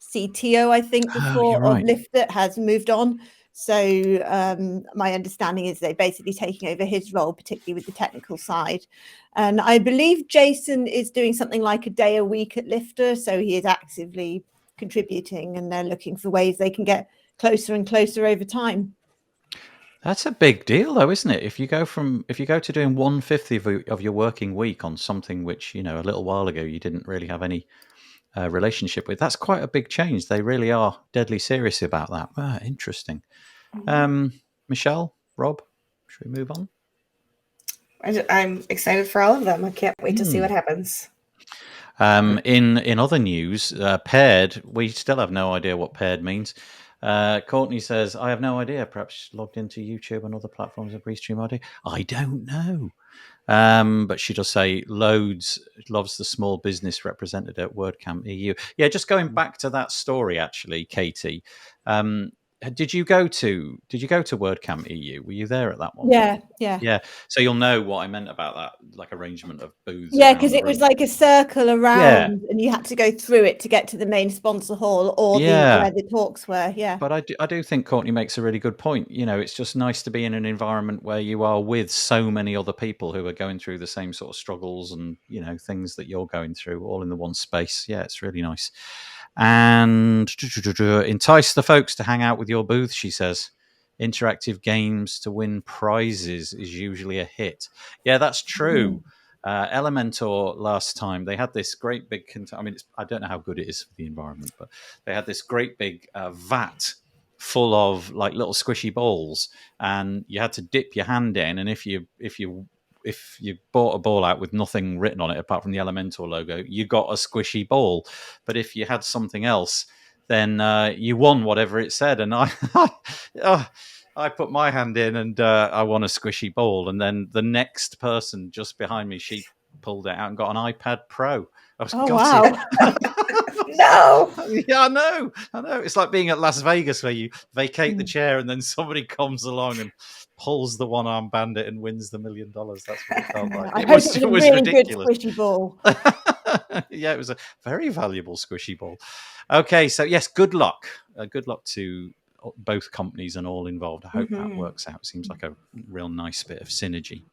CTO, I think, before of Lifter, has moved on. So my understanding is they're basically taking over his role, particularly with the technical side. And I believe Jason is doing something like a day a week at Lifter. So he is actively contributing and they're looking for ways they can get closer and closer over time. That's a big deal, though, isn't it? If you go to doing 1/5 of your working week on something which, a little while ago you didn't really have any relationship with, that's quite a big change. They really are deadly serious about that. Interesting. Michelle, Rob, should we move on? I'm excited for all of them. I can't wait to see what happens. In other news, paired, we still have no idea what paired means. Courtney says, I have no idea. Perhaps logged into YouTube and other platforms of Restream ID. I don't know. But she does say loves the small business represented at WordCamp EU. Yeah, just going back to that story, actually, Katie. Did you go to WordCamp EU? Were you there at that one? Yeah. So you'll know what I meant about that, like arrangement of booths. Yeah, because it was like a circle around, and you had to go through it to get to the main sponsor hall or where the talks were. Yeah. But I do think Courtney makes a really good point. It's just nice to be in an environment where you are with so many other people who are going through the same sort of struggles and things that you're going through, all in the one space. Yeah, it's really nice. And entice the folks to hang out with your booth, she says. Interactive games to win prizes is usually a hit. Yeah, that's true. Elementor last time, they had this great big I don't know how good it is for the environment, but they had this great big vat full of like little squishy balls, and you had to dip your hand in, and if you bought a ball out with nothing written on it apart from the Elementor logo, you got a squishy ball. But if you had something else, then you won whatever it said. And I put my hand in and I won a squishy ball. And then the next person just behind me, she pulled it out and got an iPad Pro. I was gutted. Wow. No. Yeah, I know. It's like being at Las Vegas where you vacate the chair and then somebody comes along and pulls the one-arm bandit and wins the $1 million. That's what it felt like. It was a really ridiculous. Good squishy ball. Yeah, it was a very valuable squishy ball. Okay, so yes, good luck. Good luck to both companies and all involved. I hope that works out. Seems like a real nice bit of synergy.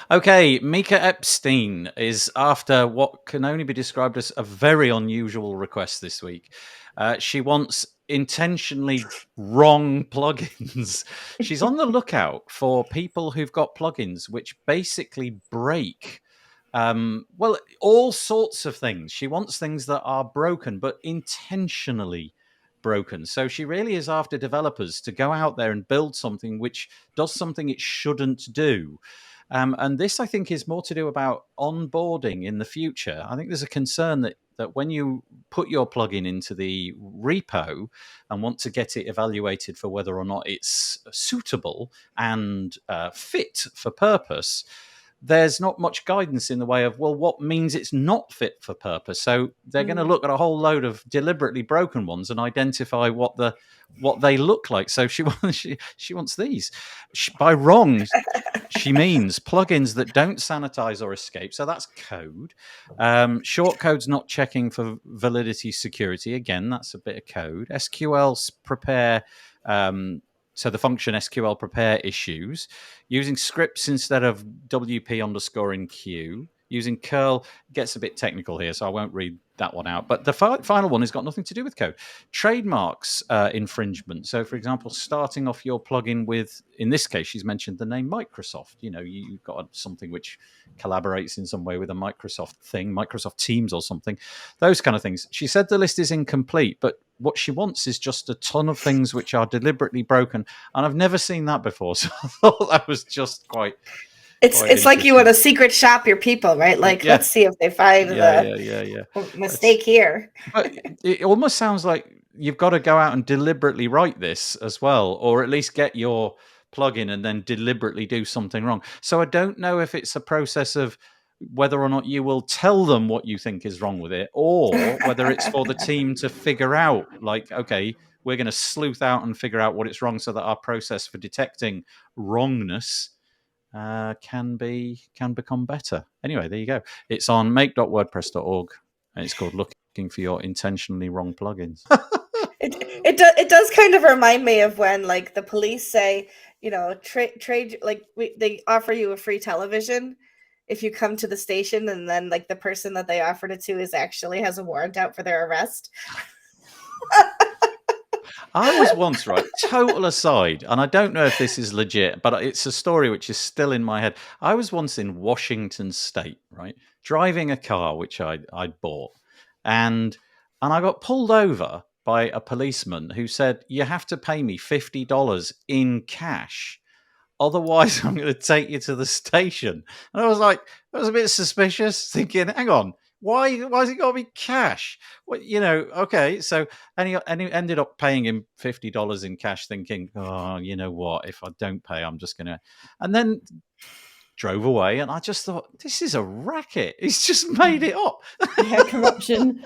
Okay, Mika Epstein is after what can only be described as a very unusual request this week. She wants intentionally wrong plugins. She's on the lookout for people who've got plugins which basically break all sorts of things. She wants things that are broken, but intentionally broken. So she really is after developers to go out there and build something which does something it shouldn't do. And this, I think, is more to do about onboarding in the future. I think there's a concern that when you put your plugin into the repo and want to get it evaluated for whether or not it's suitable and fit for purpose, there's not much guidance in the way of, well, what means it's not fit for purpose? So they're going to look at a whole load of deliberately broken ones and identify what they look like. So she wants these. By wrong, she means plugins that don't sanitize or escape. So that's code. Shortcodes not checking for validity security. Again, that's a bit of code. SQL prepare. So the function SQL prepare issues, using scripts instead of WP underscore in Q, using curl gets a bit technical here, so I won't read that one out. But the final one has got nothing to do with code. Trademarks infringement. So, for example, starting off your plugin with, in this case, she's mentioned the name Microsoft. You know, you've got something which collaborates in some way with a Microsoft thing, Microsoft Teams or something, those kind of things. She said the list is incomplete, but what she wants is just a ton of things which are deliberately broken. And I've never seen that before. So I thought that was just quite... It's like you want to secret shop your people, right? Like, let's see if they find the mistake here. But it almost sounds like you've got to go out and deliberately write this as well, or at least get your plugin and then deliberately do something wrong. So I don't know if it's a process of whether or not you will tell them what you think is wrong with it, or whether it's for the team to figure out, like, okay, we're going to sleuth out and figure out what it's wrong so that our process for detecting wrongness can become better. Anyway, there you go. It's on make.wordpress.org, and it's called Looking for Your Intentionally Wrong Plugins. It does kind of remind me of when, like, the police say, you know, trade like they offer you a free television if you come to the station, and then, like, the person that they offered it to actually has a warrant out for their arrest. I was once, right, total aside, and I don't know if this is legit, but it's a story which is still in my head. I was once in Washington State, right, driving a car which I'd bought, and I got pulled over by a policeman who said, you have to pay me $50 in cash. Otherwise, I'm going to take you to the station. And I was like, I was a bit suspicious, thinking, hang on, why has it got to be cash? Well, you know, okay. So, and he ended up paying him $50 in cash, thinking, oh, you know what? If I don't pay, I'm just going to. And then drove away, and I just thought, this is a racket. He's just made it up. Yeah, corruption.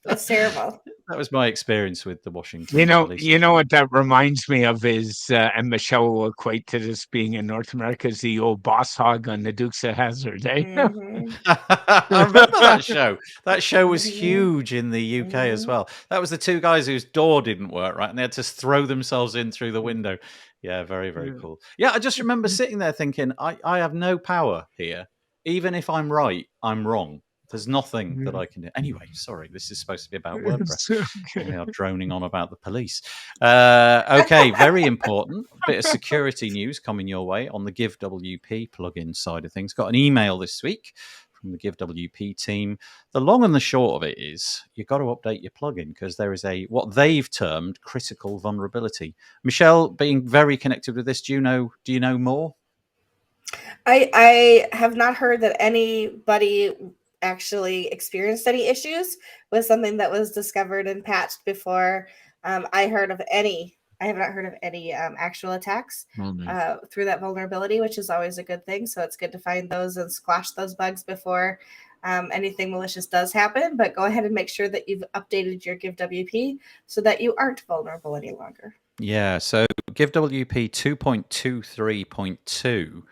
That's terrible. That was my experience with the Washington police. You know what that reminds me of is, and Michelle will equate to this being in North America, is the old boss hog on the Dukes of Hazzard. Eh? Mm-hmm. I remember that show. That show was huge in the UK as well. That was the two guys whose door didn't work, right? And they had to throw themselves in through the window. Yeah, very, very cool. Yeah, I just remember sitting there thinking, I have no power here. Even if I'm right, I'm wrong. There's nothing that I can do. Anyway, sorry, this is supposed to be about WordPress. We are droning on about the police. Okay, very important. Bit of security news coming your way on the GiveWP plugin side of things. Got an email this week from the GiveWP team. The long and the short of it is you've got to update your plugin because there is what they've termed critical vulnerability. Michelle, being very connected with this, do you know more? I have not heard that anybody actually experienced any issues with something that was discovered and patched before. I have not heard of any actual attacks through that vulnerability, which is always a good thing. So it's good to find those and squash those bugs before anything malicious does happen. But go ahead and make sure that you've updated your GiveWP so that you aren't vulnerable any longer. Yeah, so GiveWP 2.23.2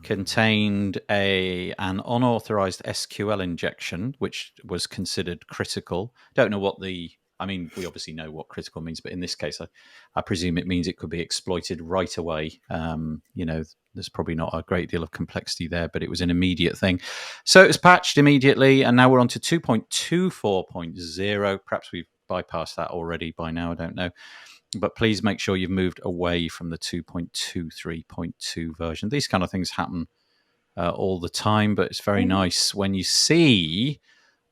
contained an unauthorized SQL injection, which was considered critical. Don't know we obviously know what critical means, but in this case, I presume it means it could be exploited right away. There's probably not a great deal of complexity there, but it was an immediate thing. So it was patched immediately, and now we're on to 2.24.0. Perhaps we've bypassed that already by now, I don't know. But please make sure you've moved away from the 2.23.2 version. These kind of things happen all the time, but it's very nice when you see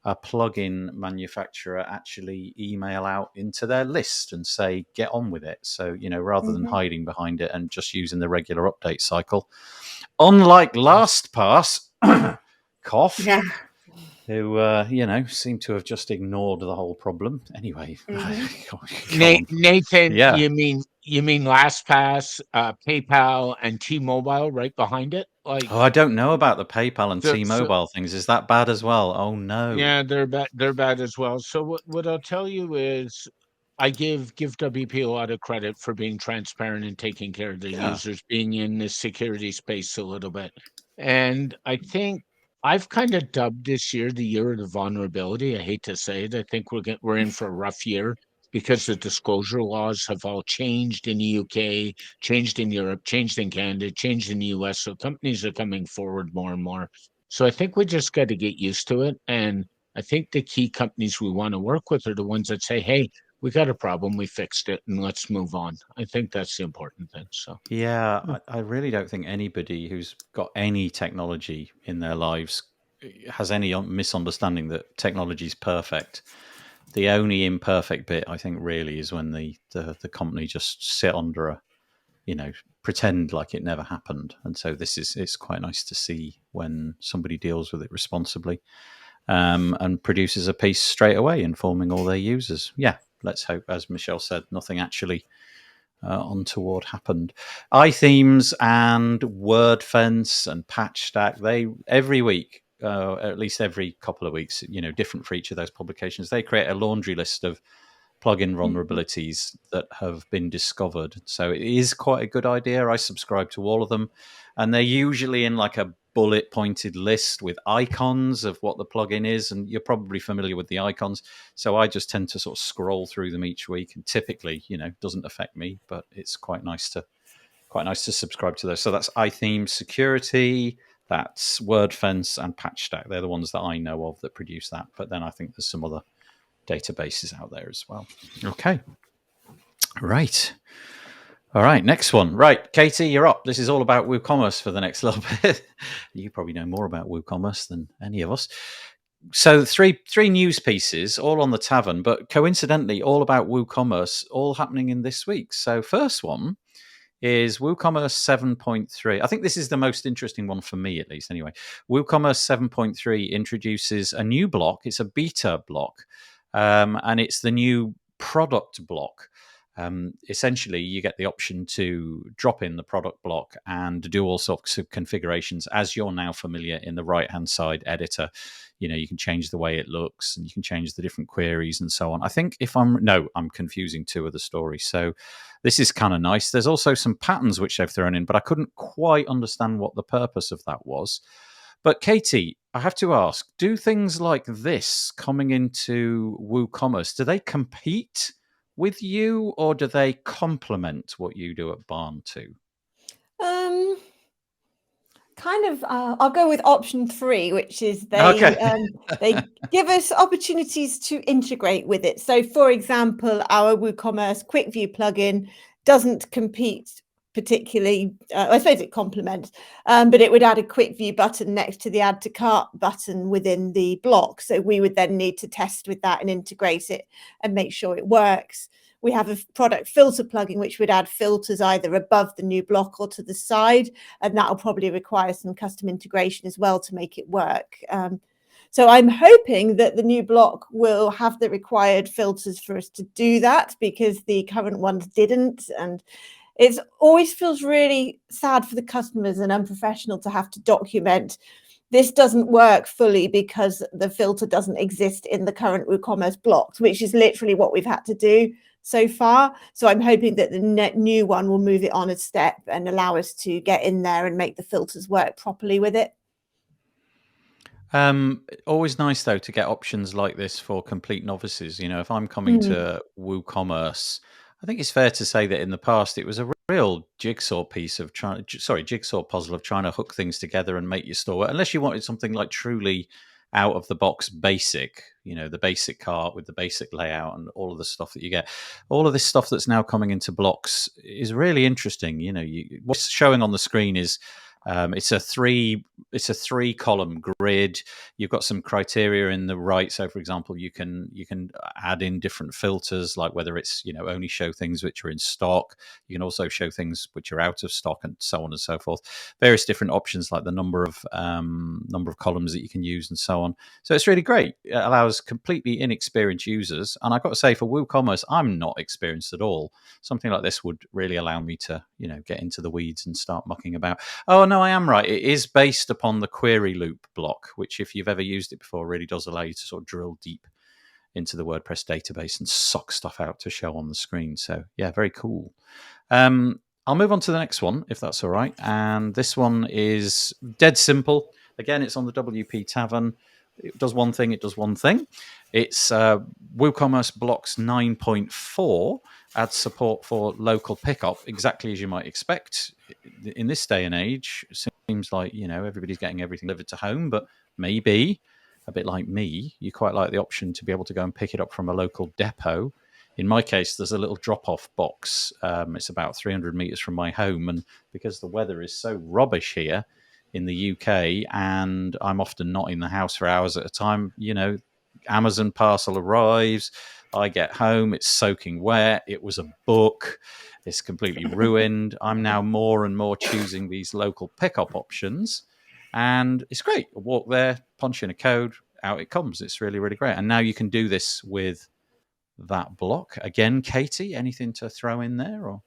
a plugin manufacturer actually email out into their list and say, get on with it. So, rather than hiding behind it and just using the regular update cycle. Unlike LastPass, cough, who, seem to have just ignored the whole problem. Anyway. Nathan, you mean LastPass, PayPal, and T-Mobile right behind it? I don't know about the PayPal and T-Mobile things. Is that bad as well? Oh no. Yeah, they're bad. They're bad as well. So what I'll tell you is, I give WP a lot of credit for being transparent and taking care of the users, being in the security space a little bit. And I think I've kind of dubbed this year the year of the vulnerability. I hate to say it. I think we're in for a rough year because the disclosure laws have all changed in the UK, changed in Europe, changed in Canada, changed in the US. So companies are coming forward more and more. So I think we just got to get used to it. And I think the key companies we want to work with are the ones that say, hey, we got a problem, we fixed it, and let's move on. I think that's the important thing. So I really don't think anybody who's got any technology in their lives has any misunderstanding that technology is perfect. The only imperfect bit, I think, really is when the company just sit under a, pretend like it never happened. And so it's quite nice to see when somebody deals with it responsibly and produces a piece straight away, informing all their users. Yeah, let's hope, as Michelle said, nothing actually untoward happened. iThemes and WordFence and PatchStack, they every week, at least every couple of weeks, different for each of those publications, they create a laundry list of plugin vulnerabilities that have been discovered. So it is quite a good idea. I subscribe to all of them, and they're usually in like a bullet pointed list with icons of what the plugin is, and you're probably familiar with the icons. So I just tend to sort of scroll through them each week, and typically, doesn't affect me, but it's quite nice to subscribe to those. So that's iThemes Security, that's WordFence, and PatchStack. They're the ones that I know of that produce that. But then I think there's some other databases out there as well. Okay. Right. All right, next one. Right, Katie, you're up. This is all about WooCommerce for the next little bit. You probably know more about WooCommerce than any of us. So three news pieces, all on the Tavern, but coincidentally, all about WooCommerce, all happening in this week. So first one is WooCommerce 7.3. I think this is the most interesting one for me, at least anyway. WooCommerce 7.3 introduces a new block. It's a beta block, and it's the new product block. Essentially, you get the option to drop in the product block and do all sorts of configurations, as you're now familiar in the right-hand side editor. You can change the way it looks, and you can change the different queries and so on. I think I'm confusing two of the stories. So this is kind of nice. There's also some patterns which they've thrown in, but I couldn't quite understand what the purpose of that was. But Katie, I have to ask, do things like this coming into WooCommerce, do they compete with you, or do they complement what you do at Barn 2? I'll go with option 3, which is they give us opportunities to integrate with it. So, for example, our WooCommerce Quick View plugin doesn't compete particularly. I suppose it complements, but it would add a Quick View button next to the Add to Cart button within the block. So we would then need to test with that and integrate it and make sure it works. We have a product filter plugin, which would add filters either above the new block or to the side. And that'll probably require some custom integration as well to make it work. So I'm hoping that the new block will have the required filters for us to do that, because the current ones didn't. And it always feels really sad for the customers and unprofessional to have to document this doesn't work fully because the filter doesn't exist in the current WooCommerce blocks, which is literally what we've had to do so far. So I'm hoping that the new one will move it on a step and allow us to get in there and make the filters work properly with it. Always nice though to get options like this for complete novices. If I'm coming to WooCommerce, I think it's fair to say that in the past it was a real jigsaw puzzle of trying to hook things together and make your store work. Unless you wanted something like truly out of the box basic, the basic cart with the basic layout and all of the stuff that you get. All of this stuff that's now coming into blocks is really interesting. What's showing on the screen is it's a three column grid. You've got some criteria in the right. So, for example, you can add in different filters, like whether it's only show things which are in stock. You can also show things which are out of stock, and so on and so forth. Various different options, like the number of columns that you can use, and so on. So it's really great. It allows completely inexperienced users, and I've got to say, for WooCommerce, I'm not experienced at all. Something like this would really allow me to get into the weeds and start mucking about. Oh no, I am right. It is based upon the query loop block, which, if you've ever used it before, really does allow you to sort of drill deep into the WordPress database and suck stuff out to show on the screen. So yeah, very cool. I'll move on to the next one, if that's all right. And this one is dead simple. Again, it's on the WP Tavern. It does one thing. It's WooCommerce Blocks 9.4 adds support for local pickup, exactly as you might expect. In this day and age, it seems like, everybody's getting everything delivered to home, but maybe, a bit like me, you quite like the option to be able to go and pick it up from a local depot. In my case, there's a little drop-off box. It's about 300 meters from my home, and because the weather is so rubbish here in the UK, and I'm often not in the house for hours at a time, Amazon parcel arrives, I get home, it's soaking wet, it was a book, it's completely ruined. I'm now more and more choosing these local pickup options, and it's great. I walk there, punch in a code, out it comes. It's really, really great. And now you can do this with that block. Again, Katie, anything to throw in there? Or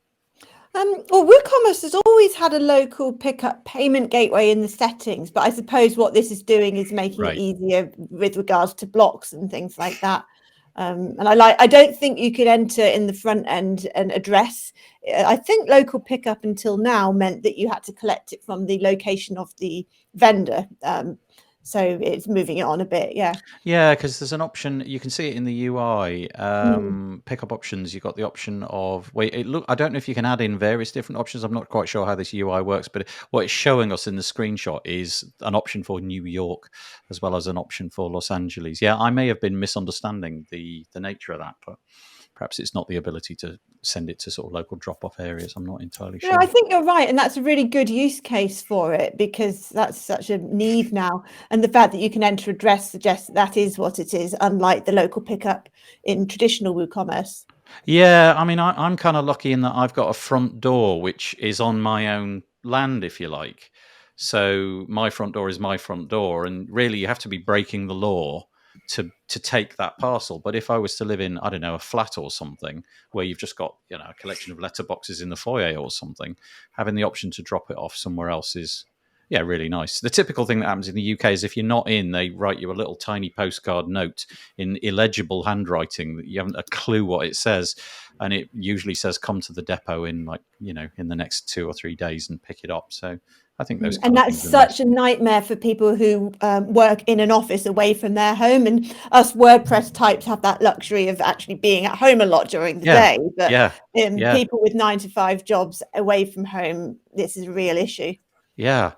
well, WooCommerce has always had a local pickup payment gateway in the settings, but I suppose what this is doing is making it easier with regards to blocks and things like that. And I don't think you could enter in the front end an address. I think local pickup until now meant that you had to collect it from the location of the vendor. So it's moving it on a bit, yeah. Yeah, because there's an option, you can see it in the UI, pickup options. You've got the option of, I don't know if you can add in various different options. I'm not quite sure how this UI works, but what it's showing us in the screenshot is an option for New York as well as an option for Los Angeles. Yeah, I may have been misunderstanding the nature of that, but perhaps it's not the ability to send it to sort of local drop-off areas. I'm not entirely sure. No, I think you're right. And that's a really good use case for it, because that's such a need now. And the fact that you can enter address suggests that is what it is, unlike the local pickup in traditional WooCommerce. Yeah, I mean, I'm kind of lucky in that I've got a front door which is on my own land, if you like. So my front door is my front door, and really you have to be breaking the law to take that parcel. But if I was to live in, I don't know, a flat or something where you've just got, a collection of letterboxes in the foyer or something, having the option to drop it off somewhere else is, really nice. The typical thing that happens in the UK is if you're not in, they write you a little tiny postcard note in illegible handwriting that you haven't a clue what it says. And it usually says, come to the depot in in the next 2 or 3 days and pick it up. So I think those and that's such a nightmare for people who work in an office away from their home, and us WordPress types have that luxury of actually being at home a lot during the day, but people with 9-to-5 jobs away from home, this is a real issue. Yeah,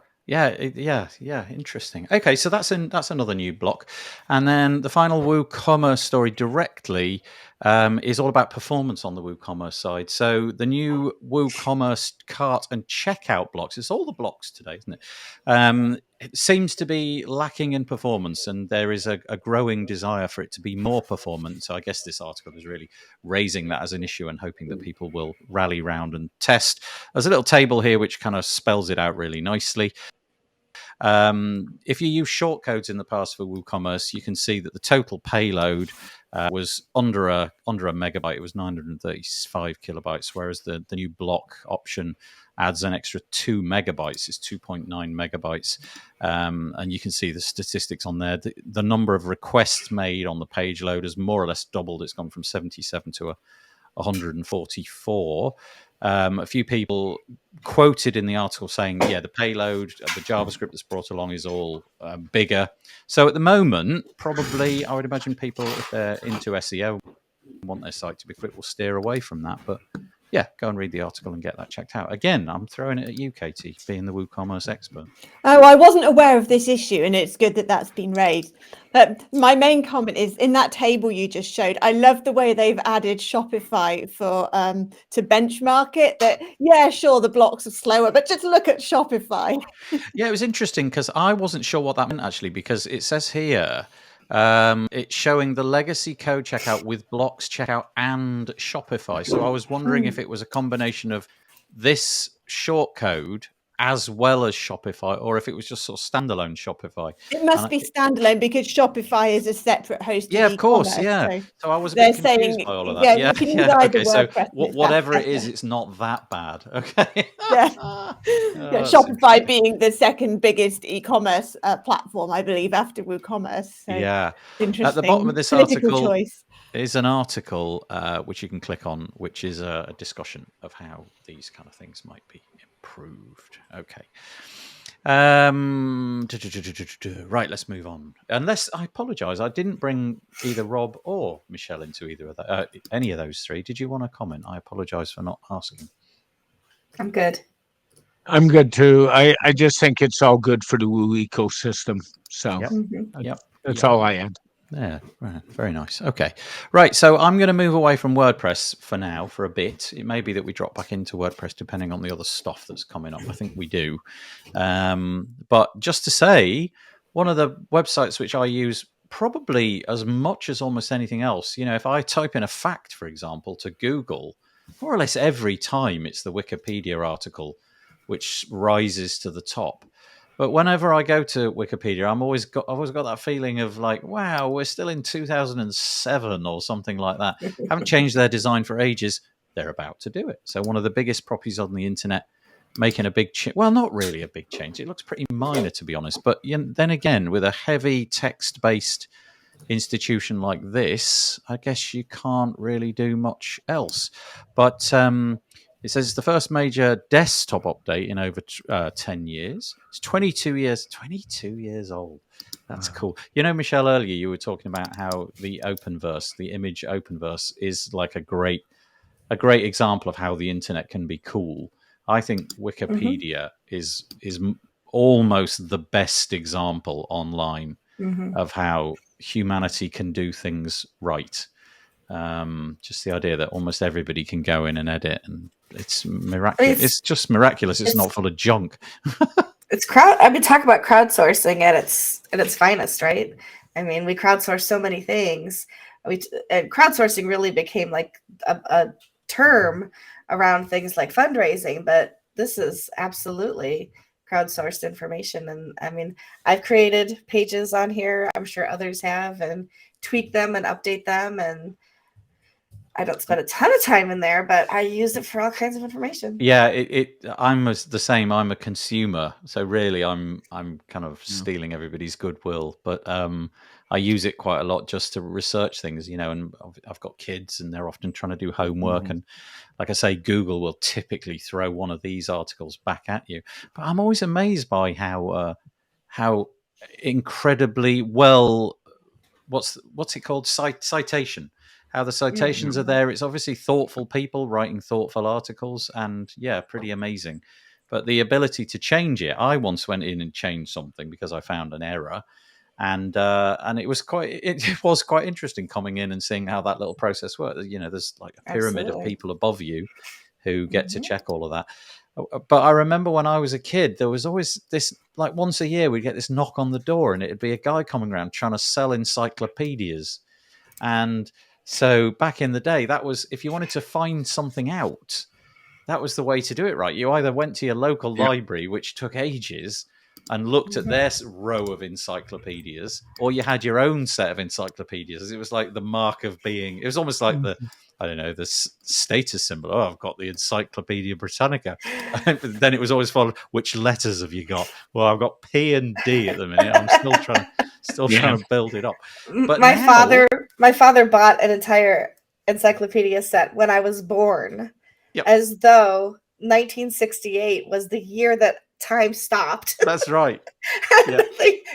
interesting. Okay, so that's another new block. And then the final WooCommerce story directly is all about performance on the WooCommerce side. So the new WooCommerce cart and checkout blocks, it's all the blocks today, isn't it? It seems to be lacking in performance, and there is a growing desire for it to be more performant. So I guess this article is really raising that as an issue and hoping that people will rally round and test. There's a little table here which kind of spells it out really nicely. If you use shortcodes in the past for WooCommerce, you can see that the total payload was under a megabyte. It was 935 kilobytes, whereas the new block option adds an extra 2 megabytes. It's 2.9 megabytes. And you can see the statistics on there. The number of requests made on the page load has more or less doubled. It's gone from 77 to 144. A few people quoted in the article saying, the payload, the JavaScript that's brought along is all bigger. So at the moment, probably, I would imagine people, if they're into SEO, want their site to be quick, will steer away from that. But yeah, go and read the article and get that checked out. Again, I'm throwing it at you, Katie, being the WooCommerce expert. Oh, I wasn't aware of this issue, and it's good that that's been raised. But my main comment is in that table you just showed. I love the way they've added Shopify for to benchmark it. That yeah, sure, the blocks are slower, but just look at Shopify. Yeah, it was interesting because I wasn't sure what that meant actually, because it says here it's showing the legacy code checkout with blocks checkout and Shopify. So I was wondering if it was a combination of this short code as well as Shopify, or if it was just sort of standalone Shopify. It must be standalone because Shopify is a separate hosted. Yeah, of course. Yeah. So I was a bit confused by all of that. Yeah, you can use either okay. So WordPress, whatever it is, it's not that bad. Okay. Yeah. Yeah, Shopify being the second biggest e-commerce platform, I believe, after WooCommerce. So yeah. interesting. At the bottom of this political article choice is an article which you can click on, which is a discussion of how these kind of things might be improved. Okay. Right, let's move on. Unless I apologize, I didn't bring either Rob or Michelle into either of any of those three. Did you want to comment? I apologize for not asking. I'm good. I'm good too. I just think it's all good for the Woo ecosystem. So that's all I had. Yeah, right. Very nice. Okay. Right. So I'm going to move away from WordPress for now for a bit. It may be that we drop back into WordPress depending on the other stuff that's coming up. I think we do. But just to say, one of the websites which I use probably as much as almost anything else, if I type in a fact, for example, to Google, more or less every time it's the Wikipedia article which rises to the top. But whenever I go to Wikipedia, I've always got that feeling of like, wow, we're still in 2007 or something like that. Haven't changed their design for ages. They're about to do it. So one of the biggest properties on the internet making a big change. Well, not really a big change. It looks pretty minor, to be honest. But then again, with a heavy text-based institution like this, I guess you can't really do much else. But it says it's the first major desktop update in over 10 years. It's 22 years old. That's cool. Michelle, earlier you were talking about how the Openverse, the image Openverse, is like a great example of how the internet can be cool. I think Wikipedia is almost the best example online of how humanity can do things right. Just the idea that almost everybody can go in and edit, and it's miraculous. It's just miraculous. It's not full of junk. I've been talking about crowdsourcing at its finest, right? I mean, we crowdsource so many things. And crowdsourcing really became like a term around things like fundraising, but this is absolutely crowdsourced information. And I mean, I've created pages on here. I'm sure others have, and tweak them and update them. And I don't spend a ton of time in there, but I use it for all kinds of information. Yeah, I'm the same. I'm a consumer, so really, I'm kind of stealing everybody's goodwill. But I use it quite a lot just to research things, And I've got kids, and they're often trying to do homework. And like I say, Google will typically throw one of these articles back at you. But I'm always amazed by how incredibly well. What's it called? Citation. How the citations are there. It's obviously thoughtful people writing thoughtful articles, and pretty amazing. But the ability to change it, I once went in and changed something because I found an error, and it was quite interesting coming in and seeing how that little process works. There's like a pyramid of people above you who get to check all of that. But I remember when I was a kid, there was always this, like once a year, we'd get this knock on the door, and it'd be a guy coming around trying to sell encyclopedias. And so back in the day, that was, if you wanted to find something out, that was the way to do it, right? You either went to your local library, which took ages, and looked at their row of encyclopedias, or you had your own set of encyclopedias. It was like the mark of being, it was almost like the status symbol. Oh, I've got the Encyclopedia Britannica. Then it was always followed, which letters have you got? Well, I've got P and D at the minute. I'm still trying to build it up. But my father bought an entire encyclopedia set when I was born, as though 1968 was the year that time stopped. That's right. Yeah.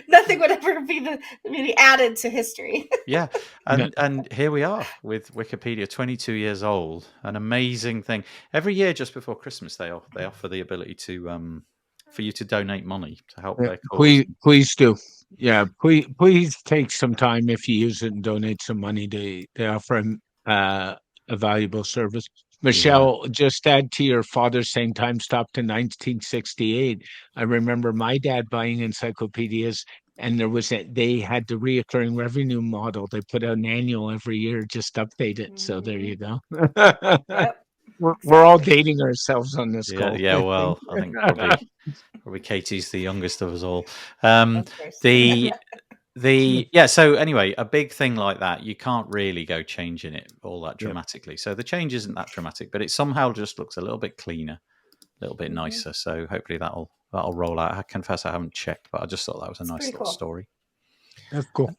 nothing would ever be really added to history. Yeah, and here we are with Wikipedia, 22 years old. An amazing thing. Every year, just before Christmas, they offer the ability to for you to donate money to help their cause. Please do. Yeah, please take some time if you use it and donate some money to offer a valuable service. Michelle, just add to your father saying time stopped in 1968. I remember my dad buying encyclopedias, and they had the reoccurring revenue model. They put out an annual every year, just update it. So there you go. Yep. We're all dating ourselves on this call. Yeah. Well, I think probably Katie's the youngest of us all. Of course. So anyway, a big thing like that, you can't really go changing it all that dramatically. So the change isn't that dramatic, but it somehow just looks a little bit cleaner, a little bit nicer. So hopefully that'll roll out. I confess I haven't checked, but I just thought that was a nice little story. That's cool.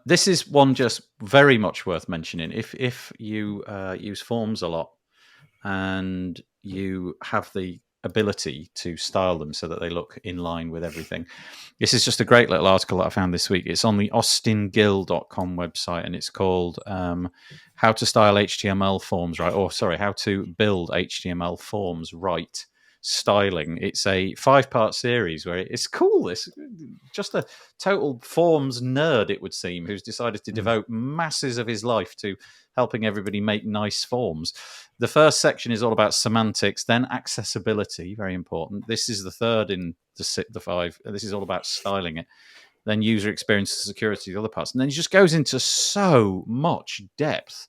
This is one just very much worth mentioning. If you use forms a lot and you have the ability to style them so that they look in line with everything. This is just a great little article that I found this week. It's on the austingill.com website, and it's called How to Style HTML Forms Right. How to Build HTML Forms Right. Styling. It's a 5-part series where it's cool. It's just a total forms nerd, it would seem, who's decided to devote masses of his life to helping everybody make nice forms. The first section is all about semantics, then accessibility, very important. This is the third in the 5. This is all about styling it. Then user experience and security, the other parts. And then it just goes into so much depth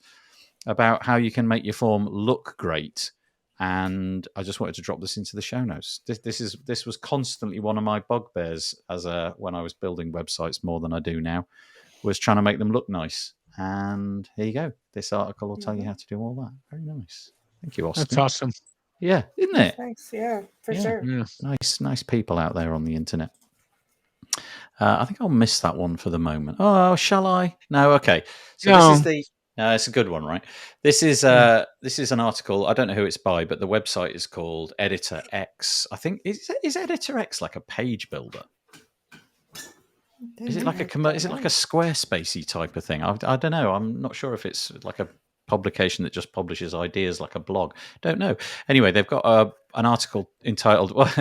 about how you can make your form look great. And I just wanted to drop this into the show notes. This was constantly one of my bugbears when I was building websites more than I do now, was trying to make them look nice. And here you go. This article will tell you how to do all that. Very nice. Thank you, Austin. That's awesome. Yeah, isn't it? That's nice. Yeah, for sure. Yeah. Nice people out there on the internet. I think I'll miss that one for the moment. Oh, shall I? No, okay. So this is it's a good one, right? This is an article. I don't know who it's by, but the website is called Editor X. I think is Editor X like a page builder? Is it like a Squarespacey type of thing? I don't know. I'm not sure if it's like a publication that just publishes ideas like a blog. Don't know. Anyway, they've got an article entitled, well,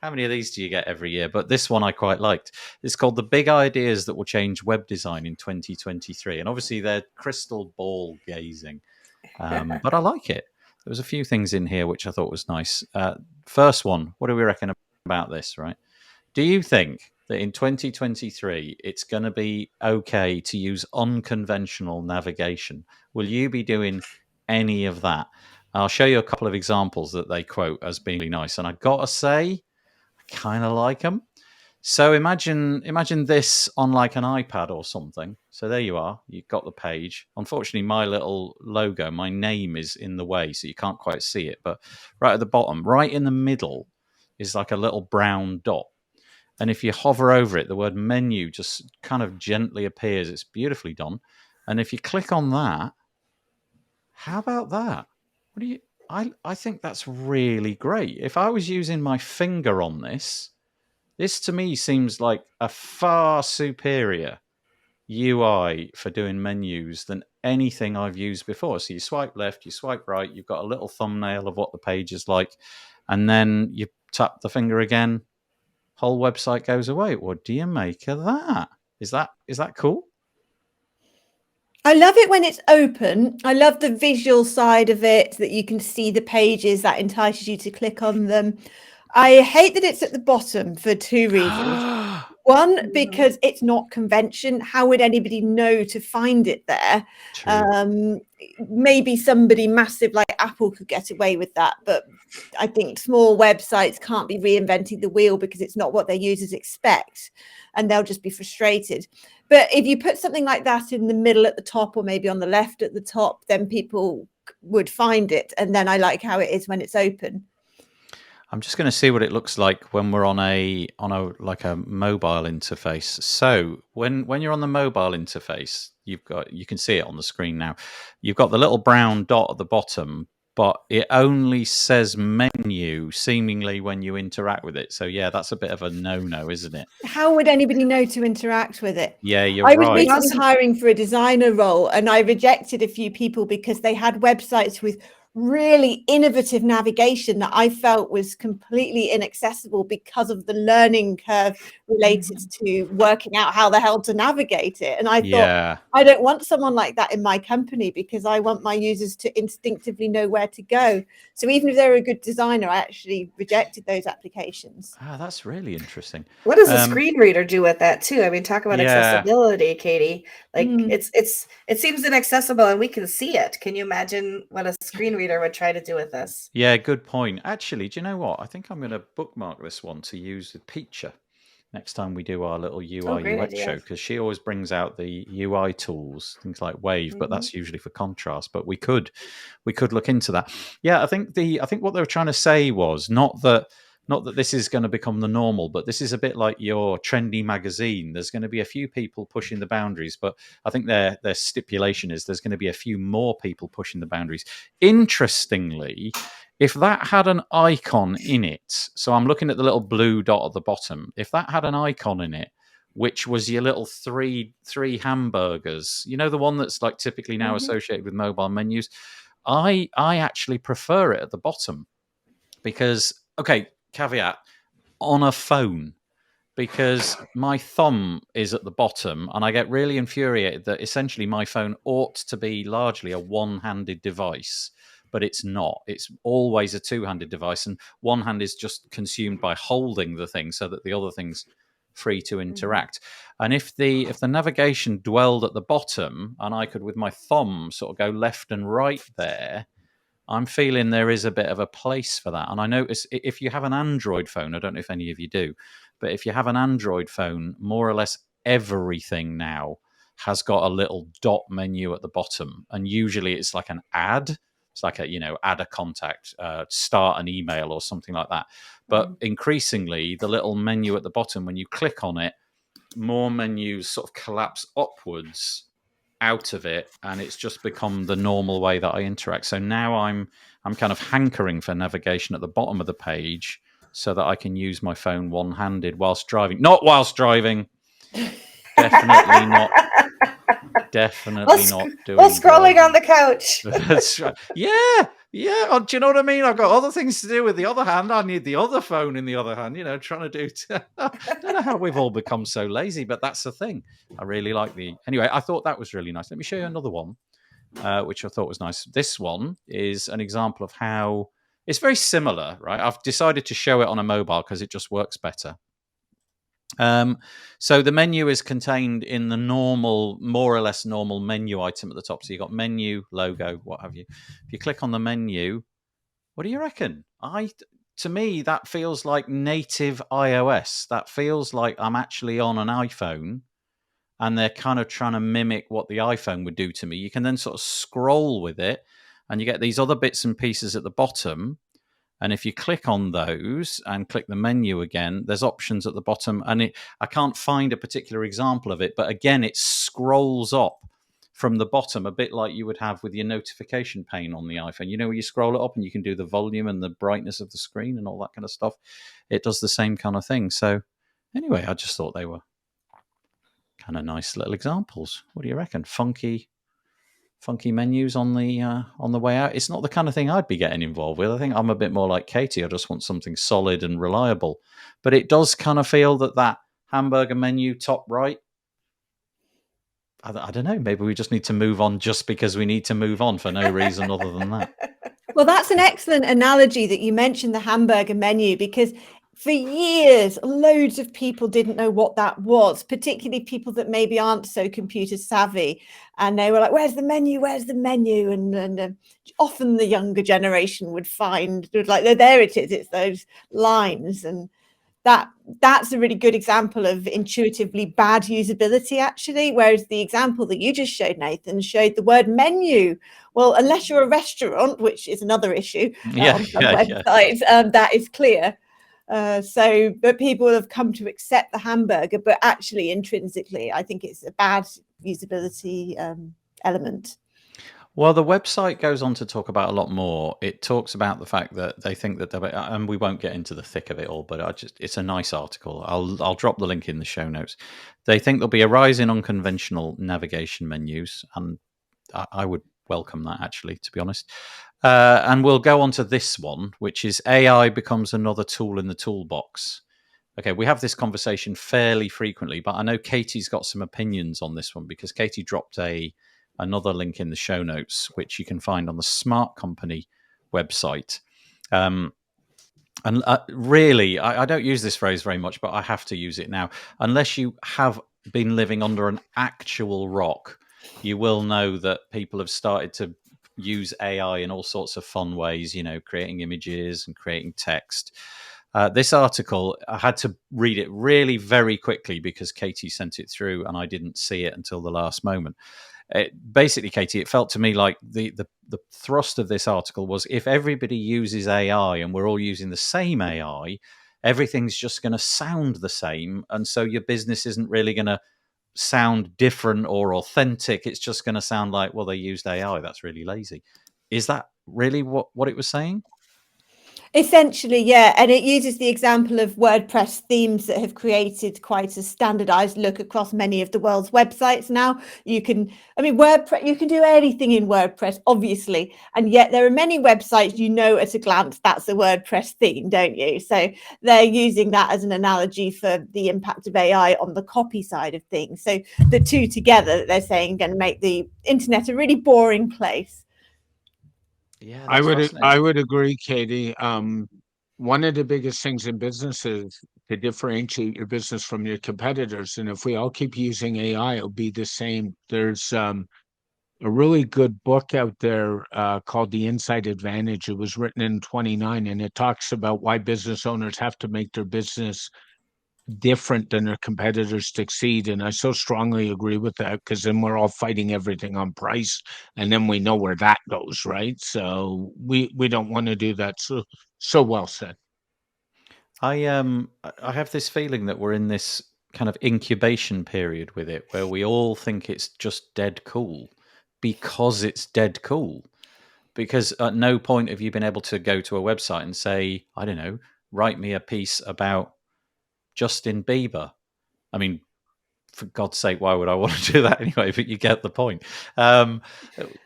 how many of these do you get every year? But this one I quite liked. It's called The Big Ideas That Will Change Web Design in 2023. And obviously they're crystal ball gazing. But I like it. There was a few things in here which I thought was nice. First one, what do we reckon about this, right? Do you think that in 2023 it's going to be okay to use unconventional navigation? Will you be doing any of that? I'll show you a couple of examples that they quote as being really nice, and I gotta say, I kind of like them. So imagine this on like an iPad or something. So there you are. You've got the page. Unfortunately, my little logo, my name is in the way, so you can't quite see it. But right at the bottom, right in the middle, is like a little brown dot. And if you hover over it, the word menu just kind of gently appears. It's beautifully done. And if you click on that, how about that? I think that's really great. If I was using my finger on this to me seems like a far superior UI for doing menus than anything I've used before. So you swipe left, you swipe right, you've got a little thumbnail of what the page is like, and then you tap the finger again, whole website goes away. What do you make of that? Is that cool? I love it when it's open. I love the visual side of it, that you can see the pages, that entices you to click on them. I hate that it's at the bottom for 2 reasons. One, because it's not convention. How would anybody know to find it there? Maybe somebody massive like Apple could get away with that, but I think small websites can't be reinventing the wheel because it's not what their users expect, and they'll just be frustrated. But if you put something like that in the middle at the top, or maybe on the left at the top, then people would find it. And then I like how it is when it's open. I'm just going to see what it looks like when we're on a like a mobile interface. So when you're on the mobile interface, you can see it on the screen now. You've got the little brown dot at the bottom, but it only says menu seemingly when you interact with it. So yeah, that's a bit of a no-no, isn't it? How would anybody know to interact with it? Yeah, you're I was right. recently hiring for a designer role, and I rejected a few people because they had websites with really innovative navigation that I felt was completely inaccessible because of the learning curve related to working out how the hell to navigate it. And I thought, I don't want someone like that in my company, because I want my users to instinctively know where to go. So even if they're a good designer, I actually rejected those applications. Ah, that's really interesting. What does a screen reader do with that too? I mean, talk about accessibility, Katie. Like it seems inaccessible and we can see it. Can you imagine what a screen reader would try to do with this? Yeah, good point. Actually, do you know what? I think I'm going to bookmark this one to use with Peacher next time we do our little UI UX show, because she always brings out the UI tools, things like Wave, but that's usually for contrast. But we could look into that. Yeah, I think what they were trying to say was not that this is going to become the normal, but this is a bit like your trendy magazine. There's going to be a few people pushing the boundaries, but I think their stipulation is there's going to be a few more people pushing the boundaries. Interestingly, if that had an icon in it, so I'm looking at the little blue dot at the bottom, if that had an icon in it, which was your little three hamburgers, you know, the one that's like typically now associated with mobile menus, I actually prefer it at the bottom because, okay, caveat, on a phone, because my thumb is at the bottom and I get really infuriated that essentially my phone ought to be largely a one-handed device, but it's not. It's always a two-handed device, and one hand is just consumed by holding the thing so that the other thing's free to interact. And if the navigation dwelled at the bottom and I could with my thumb sort of go left and right there, I'm feeling there is a bit of a place for that. And I notice if you have an Android phone, I don't know if any of you do, but if you have an Android phone, more or less everything now has got a little dot menu at the bottom. And usually it's like an ad. It's like add a contact, start an email or something like that. But increasingly, the little menu at the bottom, when you click on it, more menus sort of collapse upwards out of it, and it's just become the normal way that I interact. So now I'm kind of hankering for navigation at the bottom of the page so that I can use my phone one-handed whilst driving. Not whilst driving. Definitely not. Definitely not doing. While scrolling on the couch. That's right. Yeah. Oh, do you know what I mean? I've got other things to do with the other hand. I need the other phone in the other hand, trying to do. I don't know how we've all become so lazy, but that's the thing. I really like Anyway, I thought that was really nice. Let me show you another one, which I thought was nice. This one is an example of how it's very similar, right? I've decided to show it on a mobile because it just works better. So the menu is contained in the normal, more or less normal menu item at the top. So you've got menu, logo, what have you. If you click on the menu, what do you reckon? To me, that feels like native iOS. That feels like I'm actually on an iPhone and they're kind of trying to mimic what the iPhone would do to me. You can then sort of scroll with it and you get these other bits and pieces at the bottom. And if you click on those and click the menu again, there's options at the bottom. And I can't find a particular example of it. But again, it scrolls up from the bottom, a bit like you would have with your notification pane on the iPhone. You know, where you scroll it up and you can do the volume and the brightness of the screen and all that kind of stuff. It does the same kind of thing. So anyway, I just thought they were kind of nice little examples. What do you reckon? Funky menus on the way out. It's not the kind of thing I'd be getting involved with. I think I'm a bit more like Katie. I just want something solid and reliable. But it does kind of feel that hamburger menu top right, I don't know. Maybe we just need to move on just because we need to move on for no reason other than that. Well, that's an excellent analogy that you mentioned the hamburger menu, because for years, loads of people didn't know what that was, particularly people that maybe aren't so computer savvy. And they were like, where's the menu? Where's the menu? And often the younger generation would find, like, there it is. It's those lines. And that's a really good example of intuitively bad usability, actually. Whereas the example that you just showed, Nathan, showed the word menu. Well, unless you're a restaurant, which is another issue on some websites, that is clear. But people have come to accept the hamburger, but actually intrinsically, I think it's a bad usability element. Well, the website goes on to talk about a lot more. It talks about the fact that they think that, and we won't get into the thick of it all, but it's a nice article. I'll drop the link in the show notes. They think there'll be a rise in unconventional navigation menus, and I would welcome that, actually, to be honest. And we'll go on to this one, which is AI becomes another tool in the toolbox. Okay, we have this conversation fairly frequently, but I know Katie's got some opinions on this one because Katie dropped another link in the show notes, which you can find on the Smart Company website. And really, I don't use this phrase very much, but I have to use it now. Unless you have been living under an actual rock, you will know that people have started to use AI in all sorts of fun ways, creating images and creating text. This article, I had to read it really very quickly because Katie sent it through and I didn't see it until the last moment. Basically, Katie, it felt to me like the thrust of this article was if everybody uses AI and we're all using the same AI, everything's just going to sound the same. And so your business isn't really going to sound different or authentic. It's just going to sound like, well, they used AI. That's really lazy. Is that really what it was saying? Essentially, yeah. And it uses the example of WordPress themes that have created quite a standardized look across many of the world's websites now. WordPress, you can do anything in WordPress, obviously. And yet there are many websites, at a glance, that's a WordPress theme, don't you? So they're using that as an analogy for the impact of AI on the copy side of things. So the two together, they're saying, going to make the internet a really boring place. Yeah, I would agree, Katie. One of the biggest things in business is to differentiate your business from your competitors. And if we all keep using AI, it'll be the same. There's a really good book out there called The Inside Advantage. It was written in 29, and it talks about why business owners have to make their business different than their competitors to succeed. And I so strongly agree with that, because then we're all fighting everything on price, and then we know where that goes, right? So we don't want to do that. So well said. I have this feeling that we're in this kind of incubation period with it where we all think it's just dead cool because it's dead cool. Because at no point have you been able to go to a website and say, I don't know, write me a piece about Justin Bieber. I mean, for God's sake, why would I want to do that anyway? But you get the point. And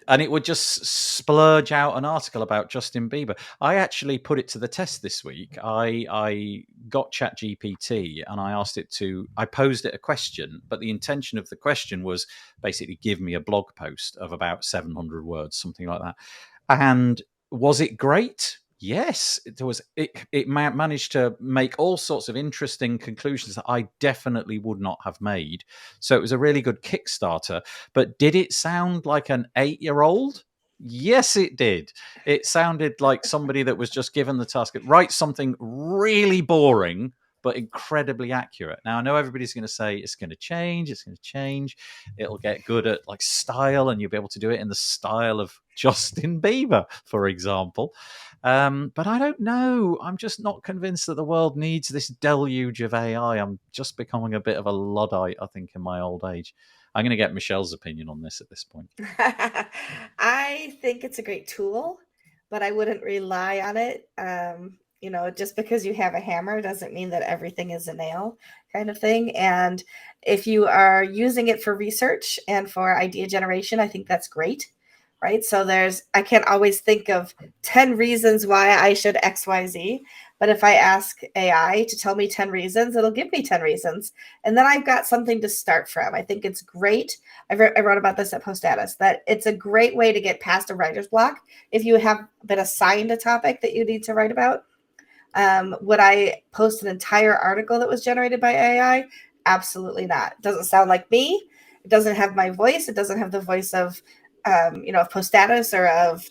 it would just splurge out an article about Justin Bieber. I actually put it to the test this week. I got ChatGPT and I posed it a question, but the intention of the question was basically give me a blog post of about 700 words, something like that. And was it great? Yes, it was. It managed to make all sorts of interesting conclusions that I definitely would not have made. So it was a really good Kickstarter. But did it sound like an 8-year-old? Yes, it did. It sounded like somebody that was just given the task of write something really boring but incredibly accurate. Now, I know everybody's going to say it's going to change. It's going to change. It'll get good at like style, and you'll be able to do it in the style of Justin Bieber, for example. But I don't know. I'm just not convinced that the world needs this deluge of AI. I'm just becoming a bit of a Luddite, I think, in my old age. I'm going to get Michelle's opinion on this at this point. I think it's a great tool, but I wouldn't rely on it. Just because you have a hammer doesn't mean that everything is a nail, kind of thing. And if you are using it for research and for idea generation, I think that's great. Right. So I can't always think of 10 reasons why I should XYZ. But if I ask AI to tell me 10 reasons, it'll give me 10 reasons. And then I've got something to start from. I think it's great. I wrote about this at Postatus, that it's a great way to get past a writer's block. If you have been assigned a topic that you need to write about, would I post an entire article that was generated by AI? Absolutely not. It doesn't sound like me. It doesn't have my voice. It doesn't have the voice of of Postatus or of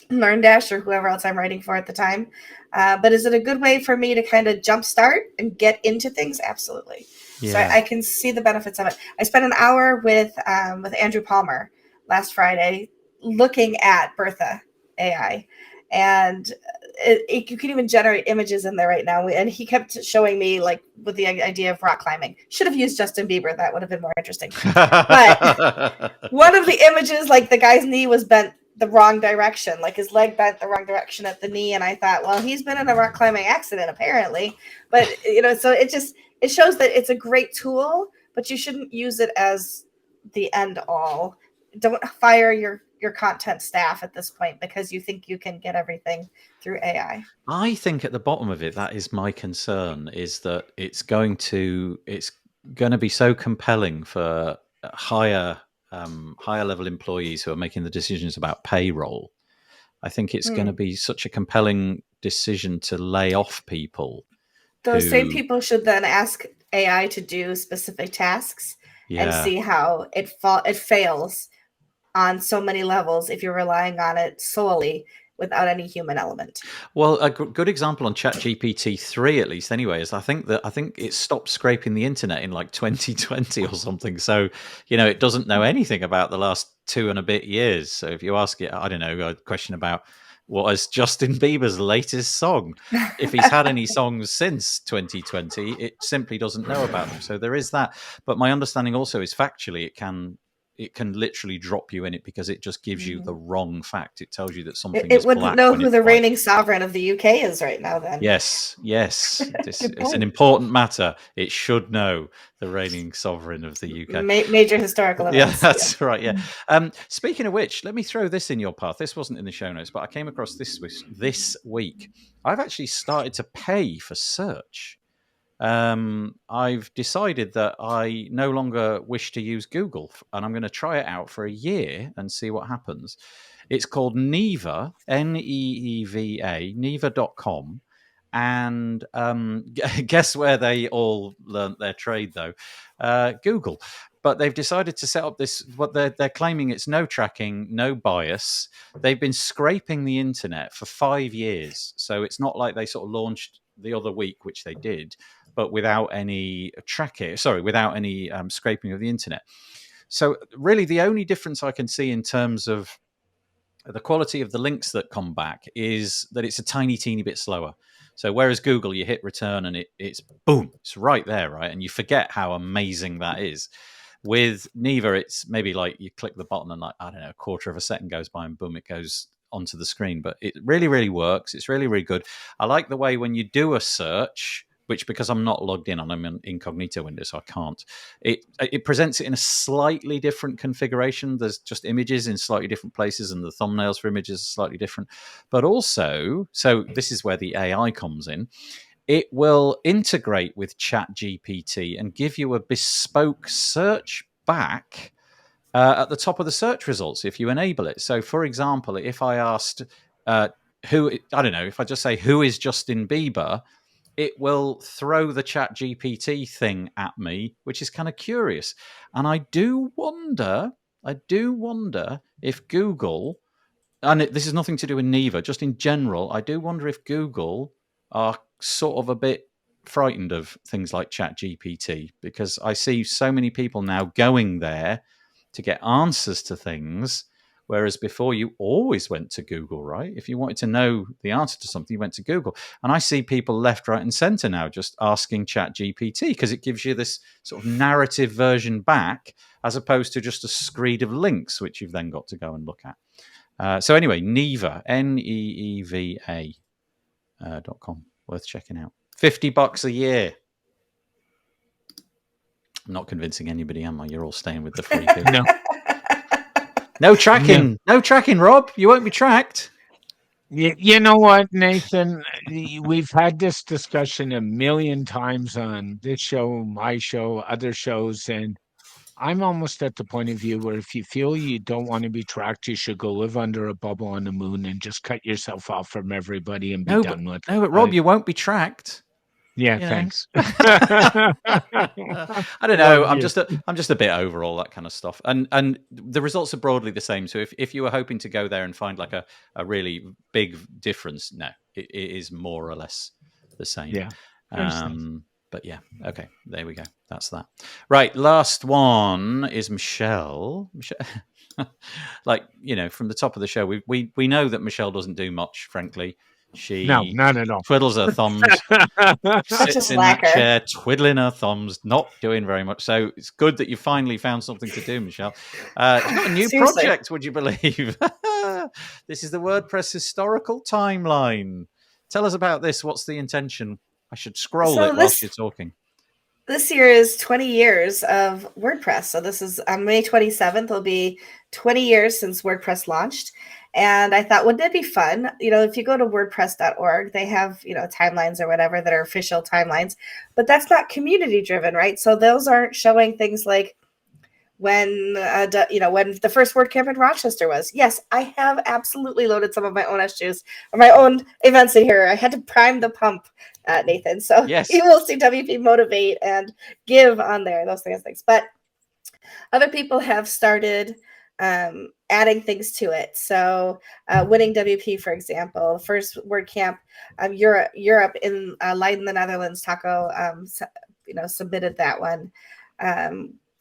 LearnDash or whoever else I'm writing for at the time. But is it a good way for me to kind of jumpstart and get into things? Absolutely. Yeah. So I can see the benefits of it. I spent an hour with Andrew Palmer last Friday looking at Bertha AI, and you can even generate images in there right now. And he kept showing me, like, with the idea of rock climbing. Should have used Justin Bieber. That would have been more interesting. But one of the images, like the guy's knee was bent the wrong direction. Like his leg bent the wrong direction at the knee. And I thought, well, he's been in a rock climbing accident apparently. But, so it shows that it's a great tool, but you shouldn't use it as the end all. Don't fire your content staff at this point because you think you can get everything through AI. I think at the bottom of it, that is my concern, is that it's going to be so compelling for higher level employees who are making the decisions about payroll. I think it's going to be such a compelling decision to lay off people. Those same people should then ask AI to do specific tasks and see how it fails on so many levels if you're relying on it solely without any human element. Well, a good example on ChatGPT 3, at least anyway, is I think it stopped scraping the internet in like 2020 or something. So, it doesn't know anything about the last 2 and a bit years. So if you ask it, I don't know, a question about what is Justin Bieber's latest song, if he's had any songs since 2020, it simply doesn't know about them. So there is that. But my understanding also is factually it can literally drop you in it because it just gives you the wrong fact. It tells you that something is black. It wouldn't know who the reigning sovereign of the UK is right now then. Yes. It's an important matter. It should know the reigning sovereign of the UK. Major historical events. Yeah, that's right, yeah. Speaking of which, let me throw this in your path. This wasn't in the show notes, but I came across this week. I've actually started to pay for search. I've decided that I no longer wish to use Google, and I'm going to try it out for a year and see what happens. It's called Neeva, Neeva, Neeva.com. And guess where they all learnt their trade, though? Google. But they've decided to set up this, what they're claiming it's no tracking, no bias. They've been scraping the internet for 5 years. So it's not like they sort of launched the other week, which they did, but without any without any scraping of the internet. So really the only difference I can see in terms of the quality of the links that come back is that it's a teeny bit slower. So whereas Google, you hit return and it's boom, it's right there, right? And you forget how amazing that is. With Neeva, it's maybe like you click the button and like, I don't know, a quarter of a second goes by and boom, it goes onto the screen. But it really, really works. It's really, really good. I like the way when you do a search, which because I'm not logged in, I'm in incognito window, so I can't. It presents it in a slightly different configuration. There's just images in slightly different places, and the thumbnails for images are slightly different. But also, so this is where the AI comes in. It will integrate with ChatGPT and give you a bespoke search back at the top of the search results if you enable it. So, for example, if I asked if I just say, who is Justin Bieber? It will throw the ChatGPT thing at me, which is kind of curious. And I do wonder if Google, and this is nothing to do with Neeva, just in general, I do wonder if Google are sort of a bit frightened of things like ChatGPT, because I see so many people now going there to get answers to things, whereas before you always went to Google, right? If you wanted to know the answer to something, you went to Google. And I see people left, right, and center now just asking ChatGPT because it gives you this sort of narrative version back as opposed to just a screed of links, which you've then got to go and look at. So anyway, Neeva, Neeva.com, worth checking out. $50 a year. I'm not convincing anybody, am I? You're all staying with the free Google. No. No tracking. No tracking, Rob. You won't be tracked. You know what, Nathan? We've had this discussion a million times on this show, my show, other shows, and I'm almost at the point of view where if you feel you don't want to be tracked, you should go live under a bubble on the moon and just cut yourself off from everybody and be done with it. No, but Rob, you won't be tracked. Yeah, thanks. I don't know. I'm just a bit over all that kind of stuff, and the results are broadly the same. So if you were hoping to go there and find like a really big difference, no, it is more or less the same. Yeah. But yeah, okay, there we go. That's that. Right, last one is Michelle. Like, from the top of the show, we know that Michelle doesn't do much, frankly. She not at all. Twiddles her thumbs, sits in that chair, twiddling her thumbs, not doing very much. So it's good that you finally found something to do, Michelle. You've got a new project, would you believe? This is the WordPress historical timeline. Tell us about this. What's the intention? I should scroll it whilst you're talking. This year is 20 years of WordPress. So this is on May 27th, will be 20 years since WordPress launched. And I thought, wouldn't it be fun? If you go to WordPress.org, they have, timelines or whatever that are official timelines, but that's not community driven, right? So those aren't showing things like when the first WordCamp in Rochester was. Yes, I have absolutely loaded some of my own SJs or my own events in here. I had to prime the pump, Nathan. So yes. You will see WP motivate and give on there, those things. But other people have started adding things to it. So winning WP, for example, the first WordCamp Europe in Leiden, the Netherlands, Taco, submitted that one.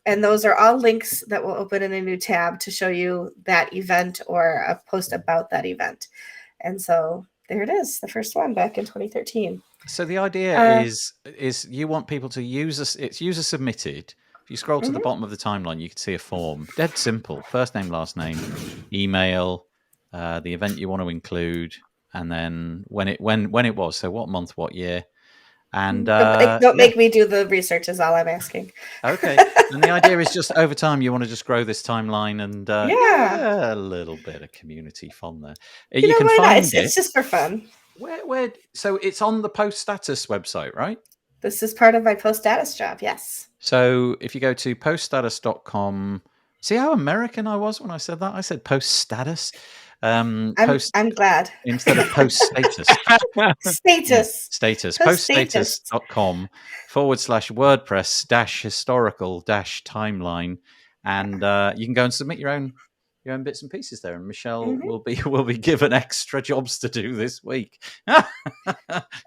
And those are all links that will open in a new tab to show you that event or a post about that event. And so there it is, the first one back in 2013. So the idea is you want people to it's user submitted. If you scroll to the bottom of the timeline, you can see a form. Dead simple. First name, last name, email, the event you want to include, and then when it was. So what month, what year. And don't make me do the research is all I'm asking. Okay. And the idea is just over time you want to just grow this timeline and a little bit of community fun there. You can find it. It's just for fun. Where so it's on the post status website, right? This is part of my post status job, yes. So if you go to poststatus.com, see how American I was when I said that? I said post status. I'm glad. Instead of post status. Status. poststatus.com/WordPress-historical-timeline. And you can go and submit your own bits and pieces there. And Michelle will be given extra jobs to do this week.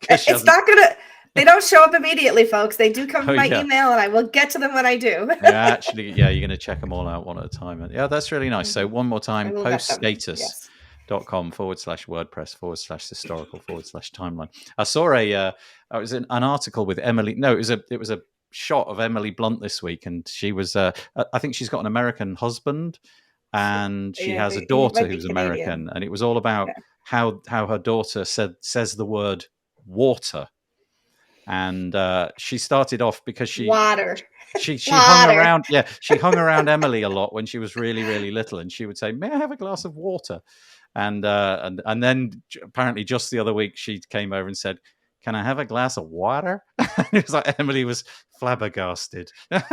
It's not gonna. They don't show up immediately, folks. They do come to my email, and I will get to them when I do. Actually, you're going to check them all out one at a time. Yeah, that's really nice. So one more time, poststatus.com/WordPress/historical/timeline. I saw it was an article with Emily. No, it was a shot of Emily Blunt this week, and she was. I think she's got an American husband, and she has a daughter who's American, and it was all about how her daughter says the word water. And she started off because she water. She hung around. Yeah, she hung around Emily a lot when she was really, really little, and she would say, "May I have a glass of water?" And then apparently just the other week she came over and said, "Can I have a glass of water?" It was like Emily was flabbergasted. Where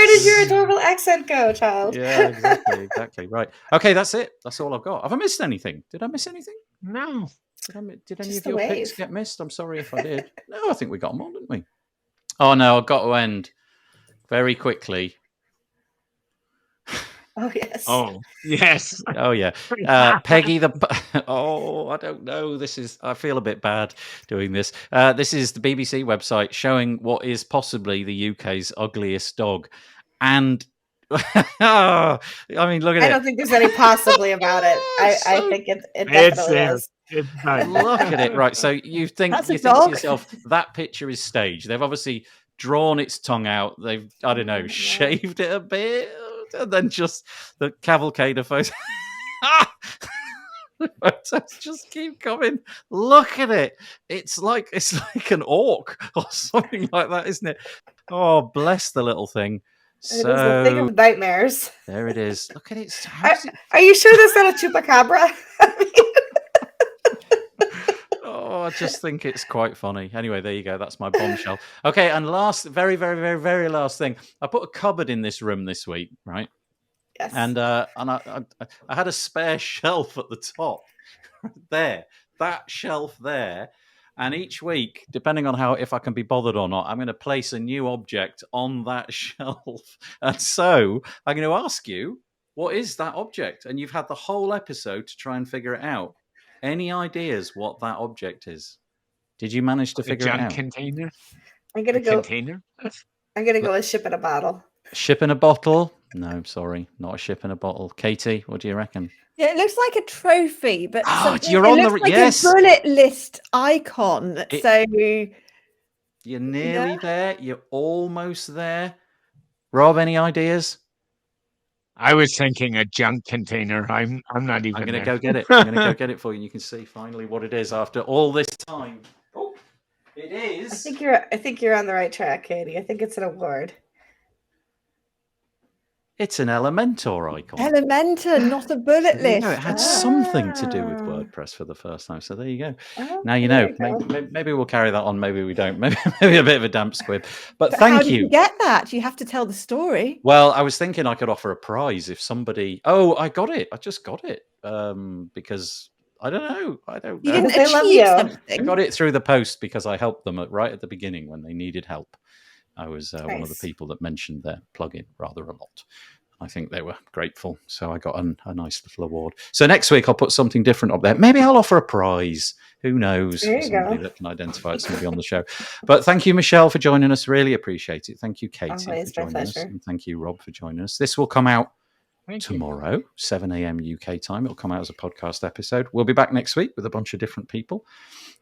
did your adorable accent go, child? Yeah, exactly. Right. Okay, that's it. That's all I've got. Have I missed anything? Did I miss anything? No. Did any of your picks get missed? I'm sorry if I did. No, I think we got them all, didn't we? Oh, no, I've got to end very quickly. Oh, yes. Oh, yes. Oh, yeah. Peggy I don't know. I feel a bit bad doing this. This is the BBC website showing what is possibly the UK's ugliest dog. And I mean, look at it. I don't think there's any possibly about it. I think it definitely is. Look at it. Right. So you think to yourself, that picture is staged. They've obviously drawn its tongue out. They've, I don't know, shaved it a bit. And then just the cavalcade of photos. The photos just keep coming. Look at it. It's like an orc or something like that, isn't it? Oh, bless the little thing. So, it is a thing of nightmares. There it is. Look at it. Are you sure that's not a chupacabra? I just think it's quite funny. Anyway, there you go. That's my bombshell. Okay, and last, very, very, very, very last thing. I put a cupboard in this room this week, right? Yes. And I had a spare shelf at the top there. That shelf there. And each week, depending on if I can be bothered or not, I'm going to place a new object on that shelf. And so I'm going to ask you, what is that object? And you've had the whole episode to try and figure it out. Any ideas what that object is? Did you manage to figure it out? Container? I'm going to go. Container? I'm going to go with ship in a bottle. Ship in a bottle? No, sorry, not a ship in a bottle. Katie, what do you reckon? Yeah, it looks like a trophy, but you're on it looks like a bullet list icon. You're nearly there. You're almost there. Rob, any ideas? I was thinking a junk container. I'm not even. I'm going to there. go get it. I'm going to go get it for you, and you can see finally what it is after all this time. Oh, it is. I think you're on the right track, Katie. I think it's an award. It's an Elementor icon. Elementor, not a bullet list. It had something to do with WordPress for the first time. So there you go. Now you know. Maybe we'll carry that on. Maybe we don't. Maybe a bit of a damp squib. But thank how you. Did you get that? You have to tell the story. Well, I was thinking I could offer a prize if somebody. Oh, I got it. I just got it because I don't know. You didn't achieve something. I got it through the post because I helped them right at the beginning when they needed help. I was one of the people that mentioned their plugin rather a lot. I think they were grateful. So I got a nice little award. So next week I'll put something different up there. Maybe I'll offer a prize. Who knows? Somebody that can identify somebody on the show. But thank you, Michelle, for joining us. Really appreciate it. Thank you, Katie, for joining us. And thank you, Rob, for joining us. This will come out tomorrow, 7 a.m. UK time. It'll come out as a podcast episode. We'll be back next week with a bunch of different people.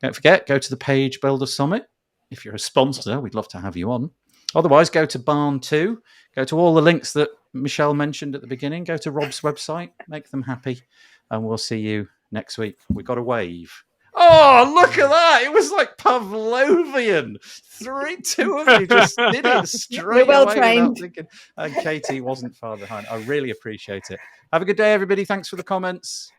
Don't forget, go to the Page Builder Summit. If you're a sponsor, we'd love to have you on. Otherwise, go to Barn 2. Go to all the links that Michelle mentioned at the beginning. Go to Rob's website. Make them happy. And we'll see you next week. We got a wave. Oh, look at that. It was like Pavlovian. 2 of you just did it straight well away trained. without thinking. And Katie wasn't far behind. I really appreciate it. Have a good day, everybody. Thanks for the comments.